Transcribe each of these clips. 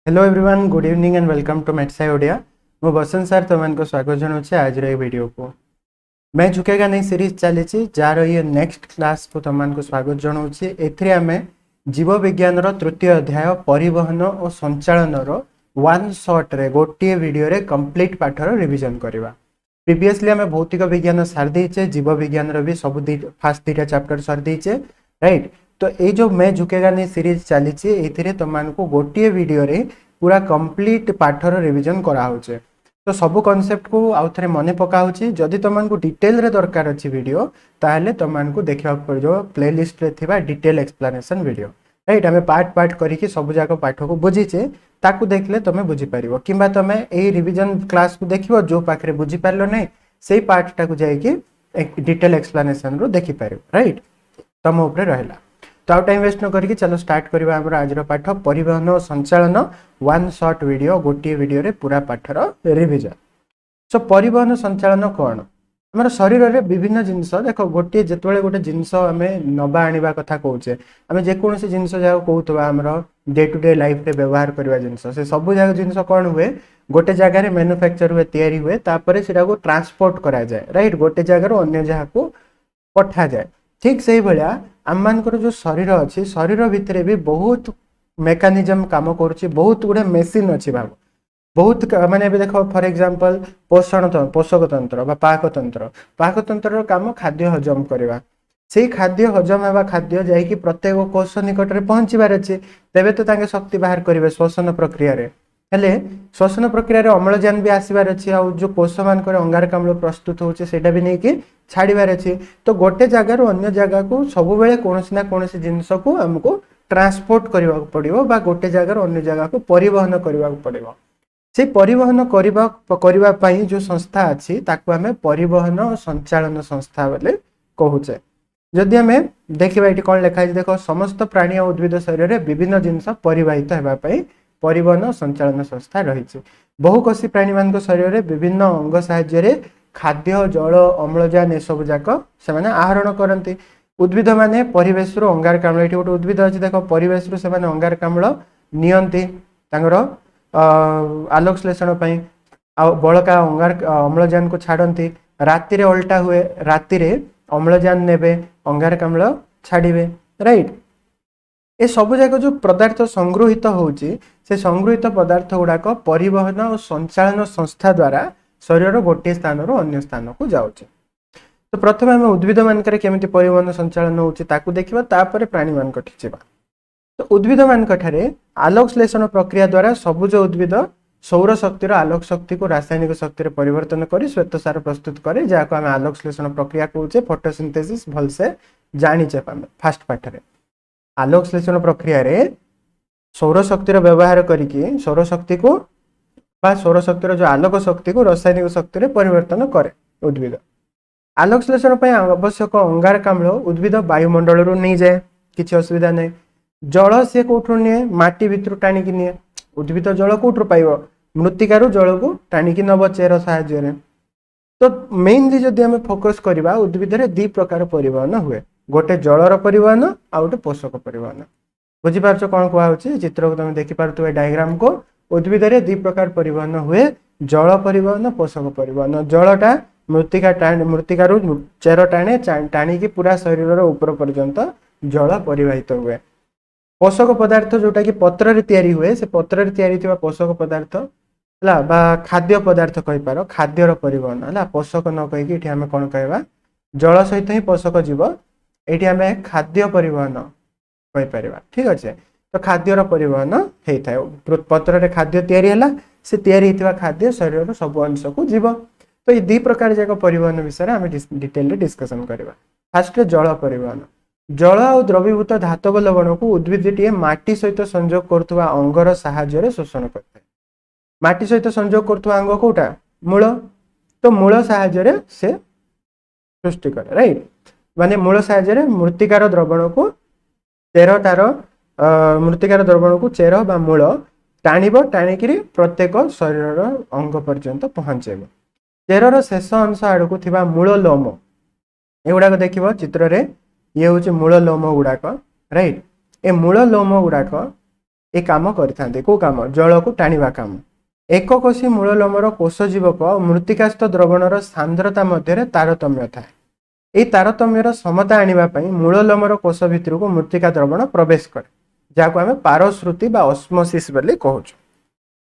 Hello everyone, good evening and welcome to मेट्साई ओडिया। मो Basant sir तुमको स्वागत जनाऊे आज वीडियो को। मैं झुकेगा नहीं सीरीज चली जार ये नेक्स्ट क्लास को तुमको स्वागत जनाऊे। एम जीव विज्ञान तृतीय अध्याय परिवहन और संचालन वन शॉट रे गोटे वीडियो रे कंप्लीट पाठर रिवीजन करवा। प्रीवियसली आम भौतिक विज्ञान सारी देचे, जीव विज्ञान भी सब फास्ट दुटा चैप्टर सारी देचे, राइट। तो ये जो मैं झुकेगा नहीं सीरीज चली तुमको गोटे वीडियो रे पूरा कंप्लीट पाठर रिवीजन कराऊे। तो सब कॉन्सेप्ट को आउ थे मन पकाऊँ। जदि तुमको डिटेल रे दरकार अच्छी वीडियो ताहले तुमको देखा पड़ो प्लेलिस्ट रे थिबा डिटेल एक्सप्लेनेशन वीडियो, राइट। आम पार्ट पार्ट करके सब जाक पाठ को बुझीचे ताकू देखले तुम बुझीपार कि तुम यही रिवीजन क्लास को देख जो पाखे बुझीपार ना से पार्ट टाक जाकि डिटेल एक्सप्लेनेशन रो देखिपार, राइट। तुम उपरे रहा तो आउ टाइम वेस्ट न करके चलो स्टार्ट करवा आज पाठ परिवहन और संचालन वन शॉट वीडियो गोटे वीडियो रे पूरा पाठर रिवीजन। सो परिवहन संचालन कौन आम शरीर में विभिन्न जिनस देख गोटे जिते गोटे जिनस आम नवा आने कथा कौचे आम जेकोसी जिनस जहाँ कहूबा आम डे टू डे लाइफ रे व्यवहार करवा जिनस से सब जगह जिनस कौन हुए गोटे जगार मैन्युफैक्चर हुए तैयारी हुए तापर से ट्रांसपोर्ट करा जाए, राइट। गोटे जगार अन्य जहाँ को पठा जाए। ठीक से भाया आम मानकर जो शरीर अच्छी शरीर भितर भी बहुत मेकानिजम काम करुच्ची, बहुत गुड़े मेसीन अच्छी भाव बहुत माने देख फॉर एग्जांपल पोषक तंत्र पाक तंत्र काम खाद्य हजम करवा। से खाद्य हजम होगा खाद्य जाकि प्रत्येक कोष निकट में पहुँचबार अच्छे तेरे तो शक्ति बाहर करेंगे श्वसन प्रक्रिया रे। हेले श्वसन प्रक्रिया रे अम्लजान भी आसबार अच्छे आ जो कोष मान अंगारकाम्ल प्रस्तुत होचे सेटा भी नहीं कि छाड़बार अच्छे। तो गोटे जगार अन्य जगह को सब बेले कौन ना कौन जिनस को आमको ट्रांसपोर्ट करने पड़ो बा गोटे जगार अन्य जगह को परिवहन करने पड़ो। से परिवहन करने जो संस्था अच्छी ताकू आम परिवहन और संचालन संस्था बोले कहूचे। जदि आम देखा ये कौन लिखाई देख समस्त प्राणी और उद्भिद शरीर में विभिन्न जिनस परिवाहित होगापी परिवहन और संचालन संस्था रही। बहुकोशी प्राणी मान शरीर में विभिन्न अंग साहाय्य खाद्य जल अम्लजान ये सब जाक से आहरण करती। उद्भिद माने परिवेश अंगारकाम्ल ये गोटे उद्भिद अच्छी देख परिवेश से अंगारकाम्ल नियंती आलोकश्लेषण बड़का अम्लजान को छाड़ती। राति उल्टा हुए राति अम्लजान नेबे अंगारकाम्ल छाड़े, राइट। ये सब जाक जो पदार्थ संगृहित होची से संगृहित पदार्थ गुड़ाक परिवहन और संचालन संस्था द्वारा शरीर गोटे स्थान अन्य स्थान को जाऊे। तो प्रथम आम उद्भिद मानक केमिति परिवहन संचालन होता देखा तापर प्राणी मानक जावा। तो उद्भिद मानक आलोकश्लेषण प्रक्रिया द्वारा सबुज उद्भिद सौर शक्तिर आलोक शक्ति को रासायनिक शक्ति परिवर्तन कर श्वेतसार प्रस्तुत करे जहाँ आम आलोकश्लेषण प्रक्रिया कहूचे फोटोसिंथेसिस भलसे जानीचे फास्ट पाठ रे। आलोकश्लेषण प्रक्रिया रे सौर शक्तिर व्यवहार करके सौर शक्ति को सौर शक्तिर जो आलोक शक्ति को रासायनिक शक्ति परिवर्तन करे उद्भिद। आलोकश्लेषण आवश्यक अंगारकाम्ल उद्भिद वायुमंडल नहीं जाए किसी असुविधा नहीं। जल सी कौटू निए माटी भितर टाणिकी निए उद्भिद जल कौटू पाइब मृत्तिकारु जल को टाणिकी नब चेर साहाय्य। तो मेनली जदि आम फोकस करवा उद्भिद दी प्रकार परिवहन हुए गोटे जलर परिवहन आ गोटे पोषक परिवहन। बुझीपार कौन कहुच्छे चित्र को तुम देखिपे डायग्राम को उद्भिद दी प्रकार परिवहन हुए जल परिवहन पोषक परिवहन। जलटा मृत्तिकारु चेर टाणे टाणिकी पूरा शरीर ऊपर पर्यंत जल परिवाहित हुए। पोषक पदार्थ जोटा कि पत्र तैयारी हुए से पत्र तैयारी पोषक पदार्थ है बा खाद्य पदार्थ कहींपार खाद्यर परिवहन है पोषक न कहीकि आम कौन कहवा जल सहित ही पोषक जीव ये आम खाद्य परिवहन कहीपर, ठीक अच्छे। तो खाद्यर परिवहन होता है पत्र खाद्य तैयारी है से तैयारी होता खाद्य शरीर सब अंश को जीव। तो ये दी प्रकार जाक परिवहन विषय आम डिटेल डिस्कसन करवा। फास्ट जल परिवहन जल और द्रवीभूत धातव लवण को उद्भिदटीए माटी सहित संयोग करुवा अंगर साहाय्य शोषण करते। माटी सहित संयोग करुवा अंग कौटा मूल। तो मूल साहाय्य से सृष्टि करे, राइट। माने मूल साहाय्य मृत्तिकार द्रवण को चेर तार मृत्तिकार द्रवण को चेर बा मूल टाणिब टाणिकी प्रत्येक शरीर अंग पर्यंत पहुँचेब। चेरर शेष अंश आड़ को थिबा मूल लोम एगुड़ाक देखिए चित्र रे ये हूँ मूल लोम गुड़ाक, राइट। ए मूल लोम गुड़ाक ए काम करथांते को काम जल को टाणिबा काम एककोशी मूललोमर कोषजीवक मृत्तिकास्थ द्रवणर सांद्रता मध्य तारतम्य थाए ए तारतम्यर समता आनिबा पई मूललोमर कोष भितर को मृत्तिका द्रवण प्रवेश करे जाको आमे पारश्रुति बा ऑस्मोसिस बोली कहूछु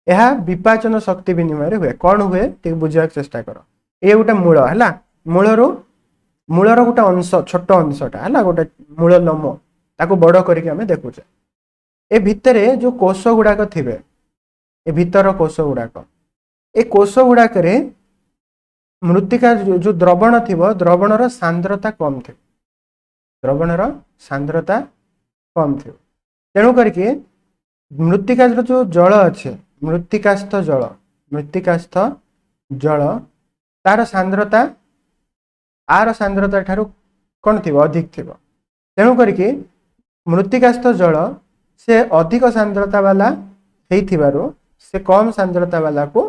यह विपाचन शक्ति विनिमय हुए कौन हुए ठीक बुझा चेष्टा कर ये गोटे मूल है मूलर गोटे अंश छोट अंशटा है गोटे मूल लोम ताको बड़ करके आमे देखुचे ए भितरे जो कोष गुड़ाक थिबे ए भीतर कोष गुड़ाक ए कोष गुड़ाक मृत्तिका जो द्रवण थिबो द्रवणर सांद्रता कम थी द्रवणर सांद्रता कम थी तेणु करके मृत्तिका जो जल अच्छे मृत्तिकास्थ जल तार सांद्रता आर सांद्रता ठारू कौन थी अधिक थी तेणु करके मृत्तिकास्थ जल से अधिक सांद्रता वाला से कम सांद्रता वाला को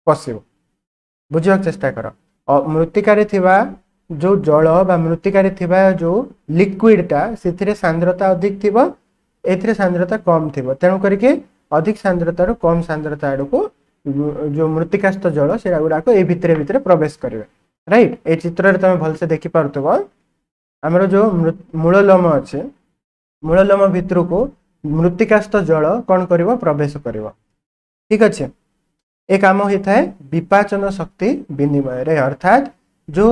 पशिब बुझा चेष्टा कर मृत्तिकार जो जल बा मृत्तिकार जो लिक्विडटा से सांद्रता अधिक थी ए सांद्रता कम थी तेणु करके अधिक सांद्रता रो कम सांद्रता आड़ को जो मृत्तिकास्थ जल से गुड़ाक ये भितर भितर प्रवेश करेंगे राइट ए चित्र तुम भलसे देखी पार्थव आमर जो मूललोम अच्छे मूललोम भितर को मृत्तिकास्थ जल कौन कर प्रवेश कर ठीक अच्छे ए काम होता है विपाचन शक्ति विनिमय रे अर्थात जो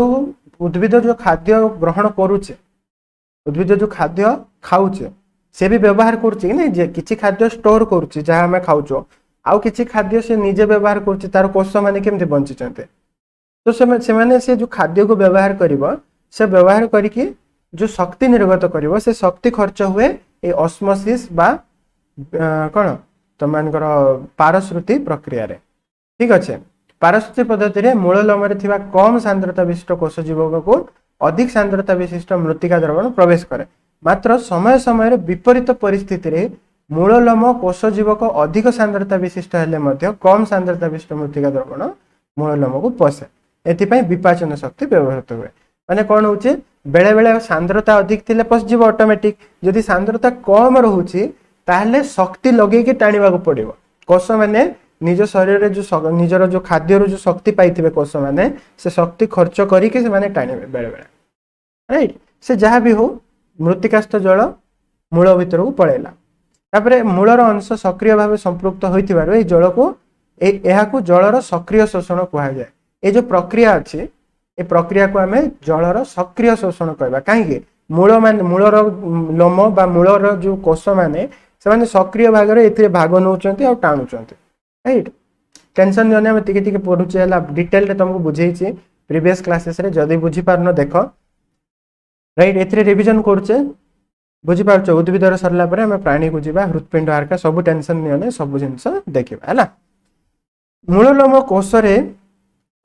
उद्भिद जो खाद्य ग्रहण करुचे उद्भिद जो खाद्य खाऊचे से भी व्यवहार करुच्चे नहीं किसी खाद्य स्टोर करुच्चे जहाँ आम खाऊच आउ किसी खाद्य से निजे व्यवहार करुच्चे तार कोष मैंने केमती बंचिचंते तो से जो खाद्य को व्यवहार करिबो से व्यवहार करके जो शक्ति निर्गत करिबो से शक्ति खर्च हुए ए ऑस्मोसिस बा कौन तुम मानकर पारश्रुति प्रक्रिया रे ठीक अच्छे पारश्रुति पद्धति रे मूललोम थिबा कम सांद्रता विशिष्ट कोष जीवक को अधिक सांद्रता विशिष्ट मृत्तिका द्रवण प्रवेश करे मात्र समय समय विपरीत परिस्थिति रे मूललोम कोष जीवक अधिक सांद्रता विशिष्ट हेले मध्य कम सांद्रता विशिष्ट मृत्तिका द्रवण मूललोम को पशे एथिपाई विपाचन शक्ति व्यवहृत हुए माने कौन होचे बेले बेले सांद्रता अधिक थिले पसजिव ऑटोमेटिक जदि सांद्रता कम रहउची ताहले शक्ति लगे के टाणीबा को पड़िबो कोष माने निज शरीर रे जो निजर जो खाद्य रो जो शक्ति पाइथिबे कोष माने से शक्ति खर्च करी के से माने टाणीबे बेले बेले राइट से जहाँ भी हो मृत्तिकास्थ जल मूल भीतर को पड़ेला तापरे मूलर अंश सक्रिय भाव संपृक्त होइथिबार ए जल को एहाकू जलर सक्रिय शोषण कहा जाए ये जो प्रक्रिया अच्छी ए प्रक्रिया को आमे जलर सक्रिय शोषण कहबा कहीं मूलर लोम बा मूलर जो कोष माने से सक्रिय भाग रे भाग नौचंती और टाणुचंती राइट टेंशन नहीं आम टिके पढ़ुचे डिटेल तुमको बुझे प्रीवियस क्लासेस रे जदि बुझी पारन देख राइट एथरे रिवीजन करछे बुझी पारछ उद्भिदर सरला परे हम प्राणी को जीवा हृदपिंड हारका सब टेंशन नहीं सब जिनस देखिबा हला मूललोम कोष रे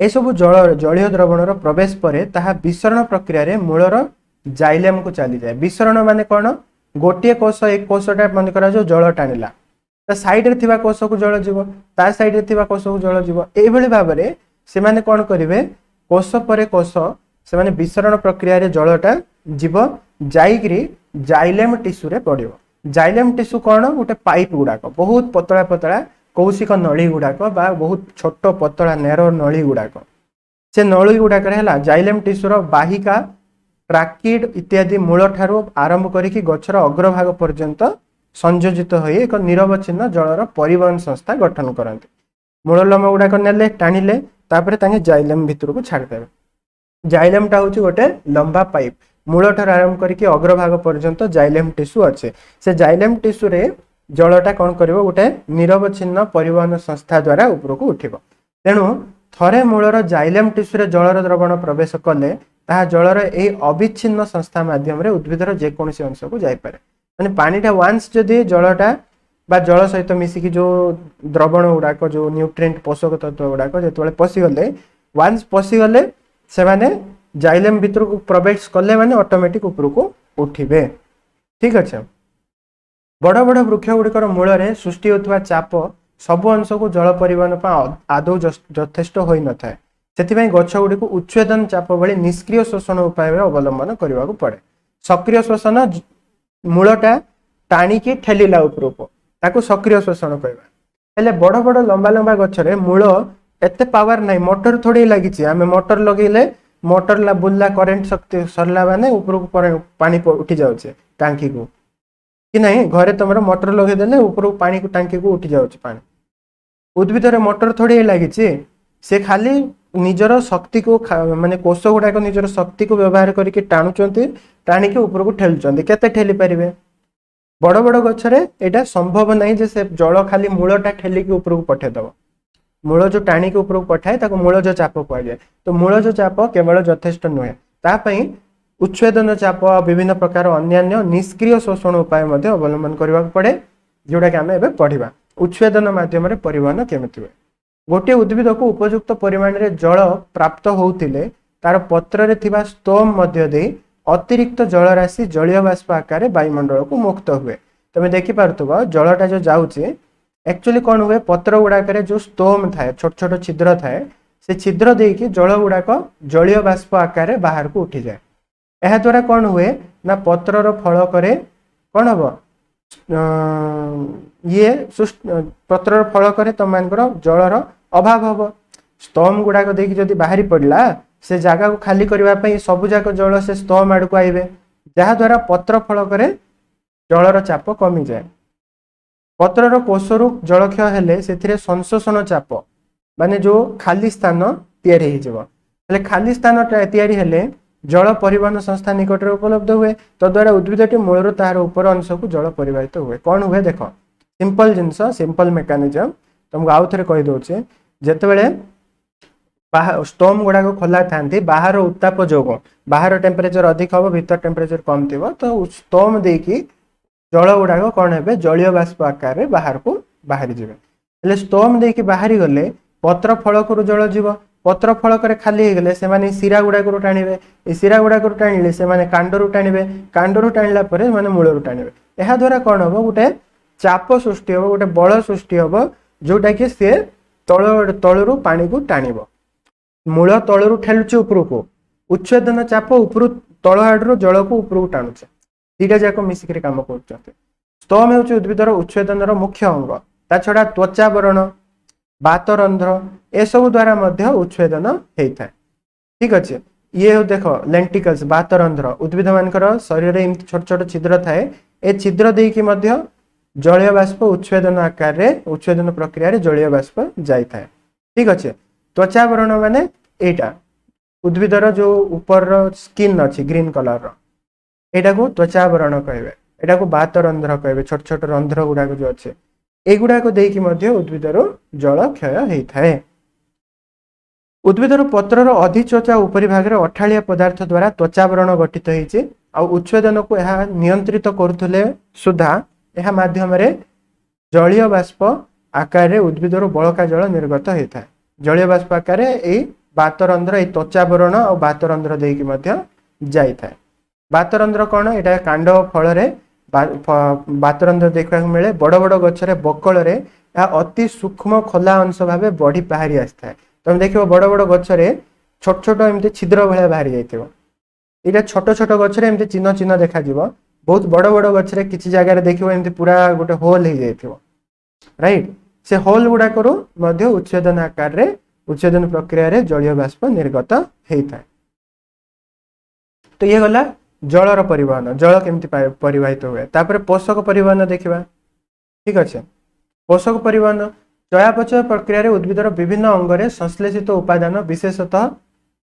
ए सब जलीय द्रवणर प्रवेश परे ताहा विसरण प्रक्रिया रे मूलर जाइलेम को चली जाए विसरण माने कौन गोटे कोष एक कोषटा मन करा जो जल टाणिला ता साइड रे थिबा कोष को जल जीव ता साइड रे थिबा कोष को जल जीव ए भली भाव रे से माने कौन करिवे कोष परे कोष से माने विसरण प्रक्रिया रे जलटा जीव जाईकरी जाइलेम टिश्यू रे पड़िबो जाइलेम टिश्यू कौन गोटे पाइप गुड़ाक बहुत पतला पतला कौशिक नली गुड़ाक बा बहुत छोट पतला नेरो नली गुड़ाक से नली गुड़ाक जाइलेम टिश्यूर बाहिका ट्राकिड इत्यादि मूल ठारू आरंभ करिकी गछर अग्रभाग पर्यंत संयोजित हो एक निरवच्छिन्न जलर परिवहन संस्था गठन करते मूललोम गुड़ाक नेले टाणिले तापरे तांगे जाइलेम भितर को छाड़देवे जाइलेमटा हूँ गोटे लंबा पाइप मूल ठार आरंभ करके अग्रभाग पर्यंत जाइलेम टिश्यू अच्छे से जाइलेम टिश्यू रे जलटा कौन कर गोटे निरवच्छिन्न परिवहन संस्था द्वारा उपरको उठिब तेणु थरे मूलर जाइलेम टिश्यू रे जलर द्रवण प्रवेश कले ताहा जलर ए अविच्छिन्न संस्था माध्यम रे उद्भिदर जेकोसी अंश को जाई पारे माने पानीटा वांस जदि जलटा बा जल सहित मिसिकी जो द्रवण गुड़ाक जो न्यूट्रिएंट पोषक तत्व गुड़ाक जो पशिगले वांस पशिगले से माने जाइलेम भितर को प्रवेश कले माने ऑटोमेटिक ऊपर को उठिबे ठीक अच्छे बड़ बड़ वृक्ष गुड़िकर मूल में सृष्टि होता चाप सब अंश को जल परिवहन आदौ यथेष्ट हो न था से गछ गुड़ी उच्छेदन चाप भली निष्क्रिय शोषण उपाय अवलंबन करने पड़े सक्रिय शोषण मूलटा टाणिकी ठेलिला उपरको ताको सक्रिय शोषण कहबा। हेले बड़ बड़ लंबा लंबा गछरे मूल एते पावर नाही, मोटर थोड़ी लागिछि, आमे मोटर लगेले मोटर ला बुल्ला करंट शक्ति सरला माने ऊपर पानी उठी जाउछे टांकी को कि नहीं। घरे तुमर मोटर लगे देले ऊपर पानी को टांकी को उठी जाउछे पानी। उद्भिदरे मोटर थोड़ी लागिछि, से खाली निजर शक्ति को माने कोष गुडाक निजर शक्ति को व्यवहार करके टाणुचंती, टाणिके ऊपर को ठेलुचंती। केते ठेली परिबे? बड़ बड़ गछरे एटा संभव नहीं जे से जल खाली मूलटा ठेलिके ऊपर को पठे दबो। मूल जो टाणिके ऊपर को पठाए ताको मूलज चाप कह जाए। तो मूलज चाप केवल यथेष्ट नुहे, ता पई उच्छेदन चाप विभिन्न प्रकार अन्यान्य निष्क्रिय शोषण उपाय मध्ये अवलंबन करबा पड़े, जोटा कि आमे एबे पढिबा। उच्छेदन माध्यम रे परिवहन केमिति हुए? गोटे उद्भिद को उपयुक्त परिमाण रे जल प्राप्त होउतिले तार पत्र रे थिबा स्तोम मध्य दे अतिरिक्त जल राशि जलीय बाष्प आकार वायुमंडल को मुक्त हुए। तमे देखि पारथुबा जलटा जो जाउचे एक्चुअली कौन हुए, पत्र गुड़ाक जो स्तोम थाए, छोट छोट छिद्र थाए, से छिद्र देकी जल गुड़ाक जलीय बाष्प आकार बाहर को उठी जाए। यह द्वारा कौन हुए ना पत्रर फलक कौन हम ये पत्रर फलक तुम मानकर जलर अभाव हम। स्तोम गुड़ाक देकी जदि बाहरी पड़ला से जगह को खाली करने सबु जाक जल से स्तोम आड़ को आइबे, जहा द्वारा पत्र फलक जलर चाप कमी जाए। पत्रर कोषरु जलक्षय हेले से संशोषण चाप माने जो खाली स्थान तैयारी हेजिबो। हेले खाली स्थान तैयारी हेले जल परिवहन संस्था निकट उपलब्ध हुए, तद्वारा उद्भिदटी मूलर तार ऊपर अंश को जल परिवाहित हुए। कौन हुए देख, सिंपल जिनस, सिंपल मेकानिजम तुमको आउ थे कही दउछे। जेतेबेले स्टोम गुड़ाक खोला था, बाहर उत्ताप जोग बाहर टेम्परेचर अधिक हम, भीतर टेम्परेचर कम थी, तो स्टोम देकी जल गुड़ाक कौन है जलीय बाष्प आकार बाहर को बाहरी जाए। स्टोम देकी बाहरी गले पत्र फलक जल जीव, पत्र फलक खाली हो गले से शिरा गुड़ाक टाणिबे, शिरा गुड़ाक टाणिले से कांडरू टाणिबे, कांडरू टाणिला परे माने मूलरू टाणिबे। एहा द्वारा कौन हम गोटे चाप सृष्टि हम, गोटे बल सृष्टि हम, जोटा कि सी तलू पानी को टाणिब। मूल तलू ठेलुचे ऊपर को, उच्छेदन चाप ऊपर तल आड़ जल को ऊपर को टाणुचे, दीटा जाक मिसिक काम कर। स्तोम होउचे उद्भिदर उच्छेदन मुख्य अंग। ता छड़ा त्वचावरण, बातरंध्र ए सब द्वारा मध्य उच्छेदन होता है। ठीक अच्छे, ये देख लेंटिकल्स बातरंध्र उद्भिद मानकर शरीर में छोट छोट छिद्र थाए, ए छिद्र देकी मध्य जलीय बाष्प उच्छेदन आकार रे उच्छेदन प्रक्रिया रे जलीय बाष्प जाई थाए। ठीक अच्छे, त्वचावरण माने एटा उद्भिदर जो ऊपर स्किन अच्छी ग्रीन कलर रो, एटा को त्वचावरण कहबे, एटा को बातरंध्र कहबे। छोट छोट रंध्र गुड़ाक जो अच्छे एगुड़ाक देकी मध्य उद्भिदर जल क्षय होता है। उद्भिदर पत्रर अधिचोचा उपरी भाग रे अठालिया पदार्थ द्वारा त्वचावरण गठित होइचे, आ उच्छेदन को यह नियंत्रित करुथले सुधा यह माध्यम रे जलीय बाष्प आकार रे उद्भिदर बळका जल निर्गत होता है। जलीय बाष्प आकार रे बातरंध्र ए त्वचावरण और बातरंध्र देकी मध्य जाई थाए। बातरंध्र कौन, एटा कांड फल रे बातरंध्र देखा मिले। बड़ बड़ गछरे बकल रे अति सूक्ष्म खोला अंश भाव बढ़ी बाहरी आसता है। तुम देखो बड़ बड़ गछरे छोट छोट एमती छिद्र भाया बाहरी जाइथिबो, एटा छोट छोट गछरे एमती चिन्ह चिन्ह देखा जिवो। बहुत बड़ बड़ गछरे किछि जगह रे देखिबो एमती पूरा गोटे होल हो जाइथिबो, राइट। से होल गुड़ाक मध्य उच्छेदन आकार रे उच्छेदन प्रक्रिया रे जलीय बाष्प निर्गत होता है। तो ये गला जलर परिवहन, जल केमती परिवाहित हुए। तापर पोषक परिवहन देखिबा। ठीक अच्छे, पोषक परिवहन चयापचय प्रक्रिया रे उद्भिदर विभिन्न अंगरे संश्लेषित उपादान विशेषतः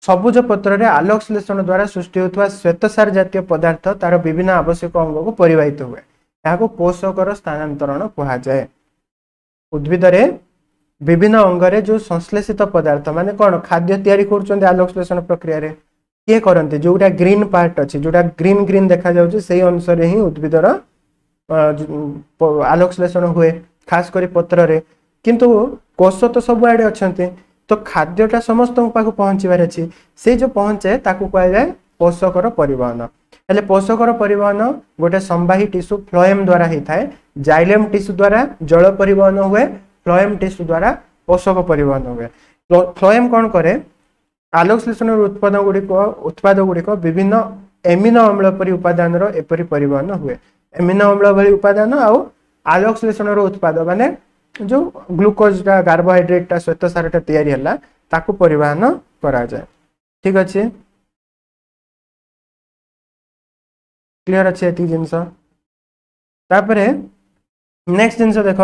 सबुज पत्र रे आलोक श्लेषण द्वारा सृष्टि होता श्वेतसार जातीय पदार्थ तार विभिन्न आवश्यक अंग को परिवाहित हुए, यहाँ पोषकर स्थानांतरण कहा जाए। उद्भिद रे विभिन्न अंगरे जो संश्लेषित पदार्थ माने कौन खाद्य तैयारी कर आलोक श्लेषण प्रक्रिया रे किए करते, जोटा ग्रीन पार्ट अच्छी जोटा ग्रीन ग्रीन देखा जाउछि से अनुसार ही उद्भिदर आलोक श्लेषण हुए, खास करी पत्र रे। किंतु कोष तो सब आड़े अच्छे, तो खाद्यटा समस्त पाक पहुँचबार अच्छी, से जो पहुँचे ताकू कह जाए पोषकर परिवहन। हेले पोषकर परिवहन गोटे संवाही टिश्यू फ्लोएम द्वारा होता है। जाइलेम टिश्यू द्वारा जल परिवहन हुए, फ्लोएम टिश्यू द्वारा पोषक परिवहन हुए। फ्लोएम कौन करे, आलोक श्लेषण उत्पाद गुड़िक विभिन्न एमिनो अम्ल परि उपादान एपरी परिवहन हुए। एमिनो अम्ल भली उपादान आउ आलोकश्लेषण उत्पाद माने जो ग्लूकोज कार्बोहाइड्रेट श्वेत सारटा तैयारी है ताकू परिवहन करा जाए। ठीक अच्छे, क्लियर अच्छे ये जिनस। तापरे नेक्स्ट जिनस देख,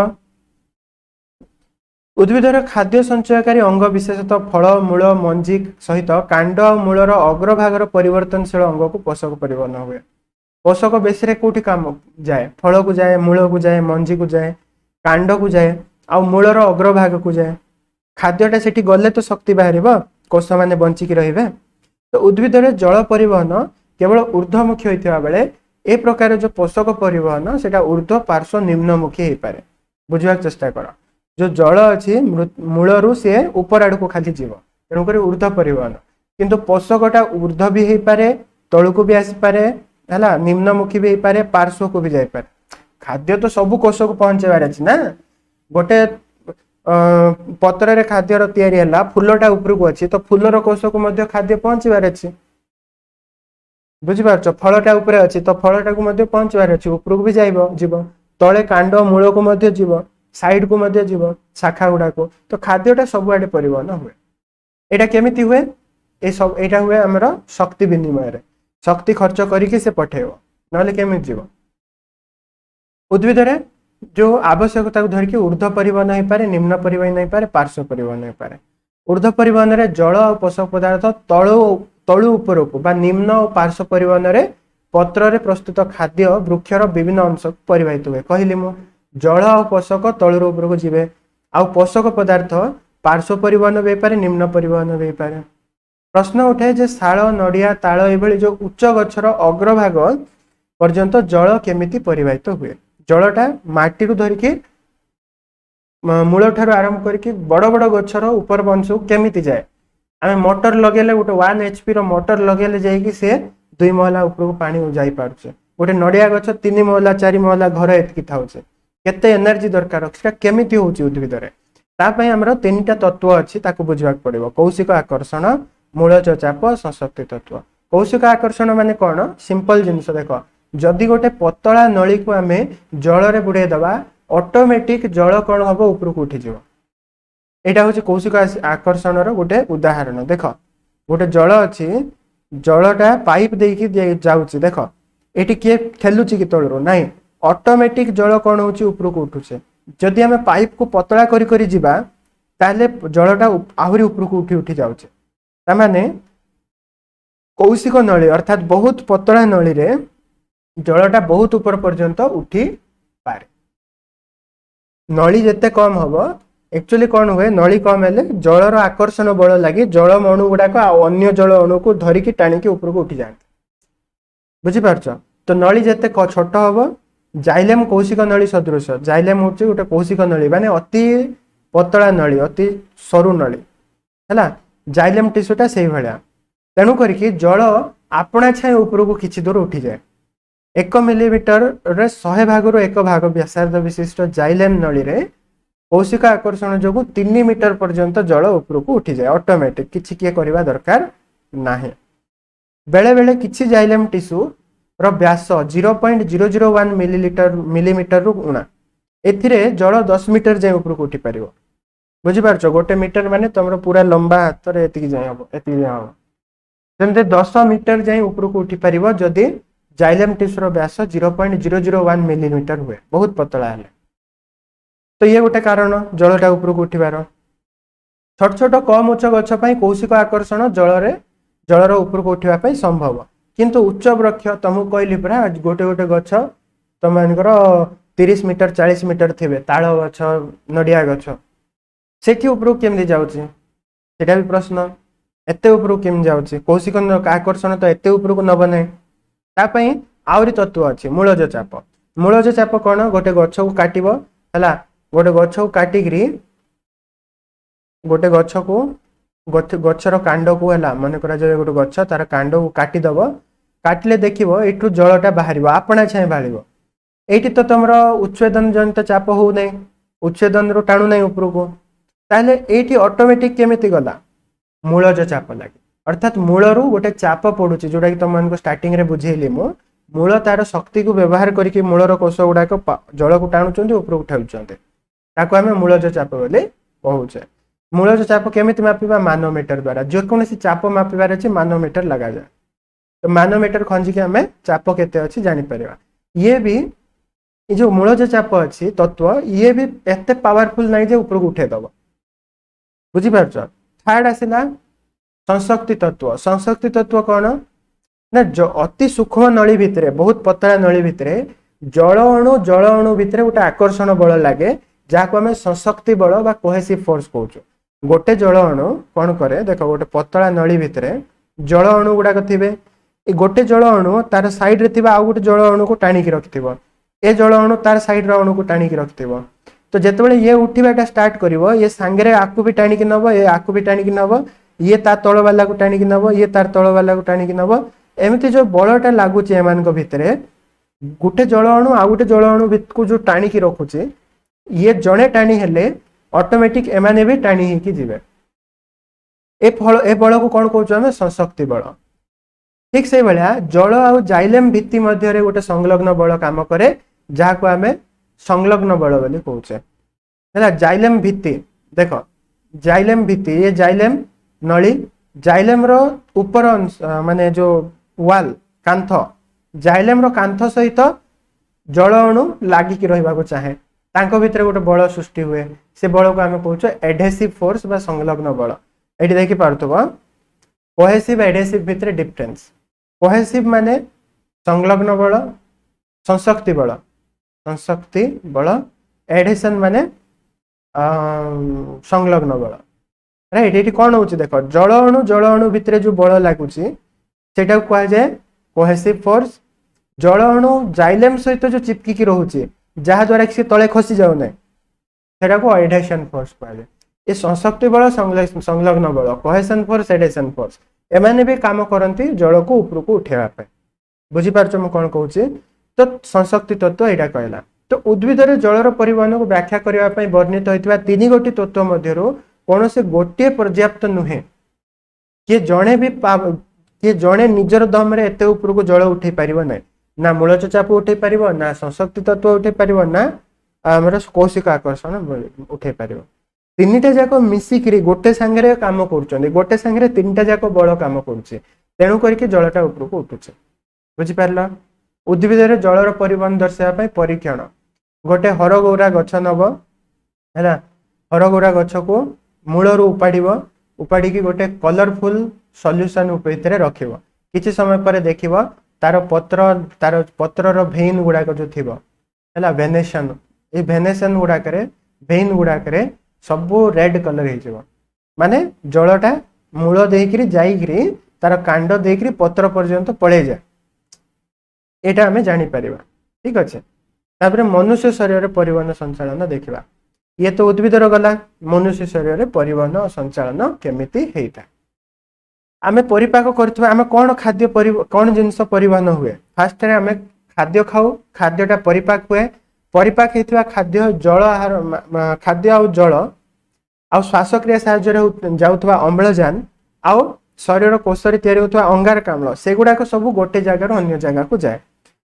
उद्भिदर खाद्य संचयकारी अंग विशेषतः फल मूल मंजी सहित कांड और मूलर अग्रभागर परिवर्तनशील अंग को पोषक परिवहन हुए। पोषक बेसी कौटी काम जाए, फल को जाए, मूल को जाए, मंजी को जाए, कांड को जाए, आ मूलर अग्रभाग को जाए। खाद्यटा सेठी गले तो शक्ति बाहर, कोष मैंने बंचिकी रे। तो उद्भिदर जल परिवहन केवल ऊर्ध्वमुखी होता बेले ए प्रकार जो पोषक परिवहन सेटा ऊर्ध्व पार्श्व निम्नमुखी हो पाए। बुझा चेष्टा कर, जो जल अच्छी मूलरू सी ऊपर आड़ को खाली जीव, तेणुक ऊर्ध्व परिवहन। किंतु पोषकटा ऊर्ध्व भी हो पाए, तलू को भी आसीपे है, निम्नमुखी भी हो पाए, पार्श्व को भी जापे। खाद्य तो सबू कोष को पहुंचेबार अच्छी ना। गोटे पत्र खाद्यर तैयारी है, फूलटा उपरकू अच्छी तो फूलर कोष को खाद्य पहुंचबार अच्छी। बुझिपार, फलटा ऊपर अच्छी तो फलटा को पहुंचबार अच्छी, उपरकू भी जीव, तले कांड मूल को जीव, साइड को जीव, शाखा गुड़ा को। तो खाद्यटा सबुआडे परिवहन हुए। एटा केमिति हुए? ए सब एटा हुए हमर शक्ति विनिमय रे। शक्ति खर्च करके से पठेइबो, नले केमिति जीव। उद्भिद रे जो आवश्यकता को धरिकी ऊर्ध्व परिवहन हो पारे, निम्न परिवहन हो पारे, पार्श्व परिवहन हो पारे। ऊर्ध्व परिवहन रे जल और पोषक पदार्थ तळु ऊपर को बा निम्न और पार्श्व परिवहन रे पत्र रे प्रस्तुत खाद्य वृक्षर विभिन्न अंश परिवाहित हुए। कहली मु जल और पोषक तळु ऊपर को जीवे, आ पोषक पदार्थ पार्श्व परिवहन भी पारे, निम्न परिवहन भी पारे। प्रश्न उठे जे शाल, नड़िया, ताल एभली जो उच्च गछर अग्रभाग पर्यंत जल केमिति परिवाहित हुए। जलटा माटी रु धरिकी मूल ठार आरंभ करके बड़ बड़ गछर ऊपर वंश केमिति जाए। आम मोटर लगेले गोटे 1 HP मोटर लगेले जाइए से 2 महला ऊपर को पानी जाई पारुछे। गोटे नड़िया गछ 3 महला 4 महला घर एतकी थाउछे, केते एनर्जी दरकार सेटा केमिति होउची उद्भिद रे। ता पई हमर 3टा तत्व अछि, ताकू बुझबाक पड़िबो। कौशिक आकर्षण, मूलज चाप, संशक्ति तत्व। कौशिक आकर्षण माने कोन? सिंपल जिंस देख, जदि गोटे पतला नली को आम जल रे बुड़े दबा ऑटोमेटिक जल कौन हम ऊपर को उठी जीव। एटा हूँ कौशिक आकर्षण गोटे उदाहरण। देख गोटे जल अच्छी, जलटा पाइप देकी जाऊँगी, देख ये किए ठेलुची कि तलू ना, ऑटोमेटिक जल कौन हो ऊपर को उठुचे। जदि आम पाइप को पतला करी जीवा ताले जलटा आहरी ऊपर को उठी उठी जाऊे। तामाने कौशिक नली अर्थात बहुत पतला नली रे जलटा बहुत ऊपर पर्यंत उठी पारे। नली जिते कम हम एक्चुअली कौन हुए, नली कम है जलर आकर्षण बल लगी जल अणु गुड़ाक अन्य जल अणु को धरिकी टाणिकी ऊपर को उठी जाते। बुझिपार? तो नली जिते छोट हम, जाइलेम कौशिक नली सदृश। जाइलेम हूँ गोटे कौशिक नली माने अति पतला नली, अति सरु नली है। जाइलेम टिश्यूटा से भाया, तेणु करके जल आपणा छाए ऊपर को किसी दूर उठी जाए। 1 मिलीमीटर रे 100 भागरू 1 भाग व्यासार्ध विशिष्ट जाइलेम नली रे कौशिक आकर्षण जो 3 मीटर पर्यंत जल ऊपर को उठी जाए ऑटोमेटिक, किछि किए करबा दरकार नाही। बेले बेले किछि जाइलेम टिश्यू रो व्यास 0.001 मिलीमीटर रु उणा, एथिरे जल 10 मीटर जाए ऊपर को उठी पारिबो। बुझी पारछो? गोटे मीटर माने तमरो पूरा लंबा हाथ रे एतिकी जाए हबो, एतिकी जाए हबो। जेमते 10 मीटर जाए ऊपर को उठी पारिबो जदि जाइलेम टिश्यू रो व्यास 0.001 मिलीमीटर हुए, बहुत पतला है। तो ये गोटे कारण जलटा ऊपर को उठिबार। छोट छोट कम उच्च गछ पई कौशिक आकर्षण जलर ऊपर को उठिबा पई संभव, किंतु उच्च वृक्ष तुमको कहली परा गोटे गोटे गछ तुम मानकर 30 मीटर 40 मीटर थे, ताल गछ, नड़िया गछ, सेठी ऊपर केमती जाउची सेटा भी प्रश्न। एते ऊपर केम जाउची? कौशिक आकर्षण तो एते ऊपर को नब नै। तापई आउरी तत्व अच्छी मूलज चाप। मूलज चाप कौन? गोटे गछ को काटिबो हला, गोटे गछ को काटिकी गोटे गछ को गछर कांड को है मन करा जाए गोटे गछ तार कांड को काटिदब, काटिले देखिबो एठू जलटा बाहर आपणा छाए बाहर। एठी तो तुम उच्छेदन जनित चाप हो नहीं, उच्छेदन रू टाणु नहीं ऊपर को, ताहले एठी ऑटोमेटिक केमिति गला? मूलज चाप लगे। अर्थात मूलरू गोटे चाप पड़ुची, जोटा कि तुम मान स्टार्टिंग रे बुझेली मु मूल तार शक्ति को व्यवहार करके मूलर कोष गुड़ाक जल को टाणुंट ऊपर उठाउछन्ते ताको आमे मूलज चाप बोली कहूचे। मूलज चाप केमिति मापिबा मानोमीटर द्वारा जेकोसी चाप मापिबार अछि मानोमीटर लगा जाए तो मानोमीटर खंजी के आमे चाप केते अछि जानि परिबा। ये भी ये जो मूलज चाप अछि तत्व ये भी एते पावरफुल नाही जे ऊपर को उठे दबो बुझी पारछ। थर्ड आसिला संशक्ति तत्व। संशक्ति तत्व कौन ना जो अति सूक्ष्म नली भितरे बहुत पतला नली भितरे जल अणु भितरे गोटे आकर्षण बल लगे जहाँ आम संशक्ति बल बा कोहेसिव फोर्स कहूँ। गोटे जल अणु कौन करे देख गोटे पतला नली भितरे जल अणु गुड़ाक थे गोटे जल अणु तार साइड रे थिबा आउ गोटे जल अणु को टाणिकी रखिथिबो ए जल अणु तार साइड रे अणु को टाणिकी रखिथिबो तो जेतेबेले ये उठिबाटा स्टार्ट करिवो ये सांगरे आकु भी टाणिकी नबो ये आकु भी टाणिकी नबो ये तार तळ वाला को टाणिकी नबो ये तार तळ वाला को टाणिकी नबो एमती जो बलटा लागुची एमानक भितरे गोटे जल अणु आ गोटे जल अणु को जो टाणिकी रखुची ये जणे टाणी हेले ऑटोमेटिक एमाने भी टाणी हेकी जिवे ए बल को कौन कहूँ आम संशक्ति बल। ठीक से भाया जल आ जाइलेम भित्ति मध्य गोटे संलग्न बल काम करे जहाँ को आम संलग्न बल बोली कहूचे है। जाइलेम भित्ति देख जाइलेम भित्ति ये जाइलेम नली जाइलेम रो ऊपर माने जो वाल कांथ जाइलेम रो कांथ सहित जल अणु लागिकी रहिबाको चाहे तांको भितर गोटे बल सृष्टि हुए से बल को आम कहूँ एडहेसिव फोर्स बा संलग्न बल। ये देखि पारथुबो कोहेसिव एडहेसिव भितर डिफरेंस। कोहेसिव माने संलग्न बल संशक्ति बल एडहेसन माने संलग्न बल राइट। ये कौन हो देख जल अणु भितर जो बल लगुच सेटा कह जाए कोहेसिव फोर्स। जल अणु जाइलेम सहित जो चिपकी रोचे जहाँ द्वारा कि तले खसी जाऊ ना सेटा को एडहेसन फोर्स कह जाए। ये संशक्ति बल संलग्न बल कोहेसन फोर्स एडहेसन फोर्स एमाने भी काम करती जल को ऊपर को उठेवा बुझी पारछ मु कौन कहूँ। तो संशक्ति तत्व यहाँ कहला तो उद्भिदर जलर परिवहन को व्याख्या करने वर्णित होता तीन गोटी तत्व मध्यरु कौन से गोटे पर्याप्त नुहे किए जड़े भी किए जड़े निजर दम रे एते ऊपर को जल उठे पार ना मूलज चाप उठे पार ना संशक्ति तत्व उठे पार ना आमर कौशिक आकर्षण उठे पार। तीनटा जाक मिसिकी गोटे सांगे काम कर गोटे सांगे तीनटा जाक बल काम करुचे तेणु करके जलटा ऊपर को उठुचे बुझिपार। उद्भिदर जलर परिवहन दर्शावा परीक्षण गोटे हरगौरा गछ नब है हरगौरा गछ को मूलर उपाड़ी गोटे कलरफुल सल्यूशन भितर रखिब किछि समय पर देखिब तार पत्रर भेन गुड़ाक जो थी है भेनेसन ये भेनेसन गुड़ाक भेन गुड़ाक सबू रेड कलर हो माने जलटा मूल देकरी जाइकरी तार कांड देकरी पत्र पर्यंत पड़े जाए यहाँ आम जापर। ठीक अच्छे तापर मनुष्य शरीर परिवहन संचालन देखा ये तो उद्भिदर गला मनुष्य शरीर परिवहन संचालन केमिति हेता आमे परिपाक करथबा आमे कौन खाद्य कौन जिनस परिवहन हुए फास्ट आमे खाद्य खाऊ खाद्यटा परिपाक हुए परिपाक हेतिबा खाद्य जल आहार खाद्य आ जल आ श्वासक्रिया साहाय्य जाउथबा अम्लजान आ शरीर कोषर तैयारी होता अंगारकाम्ल सेगुड़ाक सब गोटे जगार अन्य जगह को जाए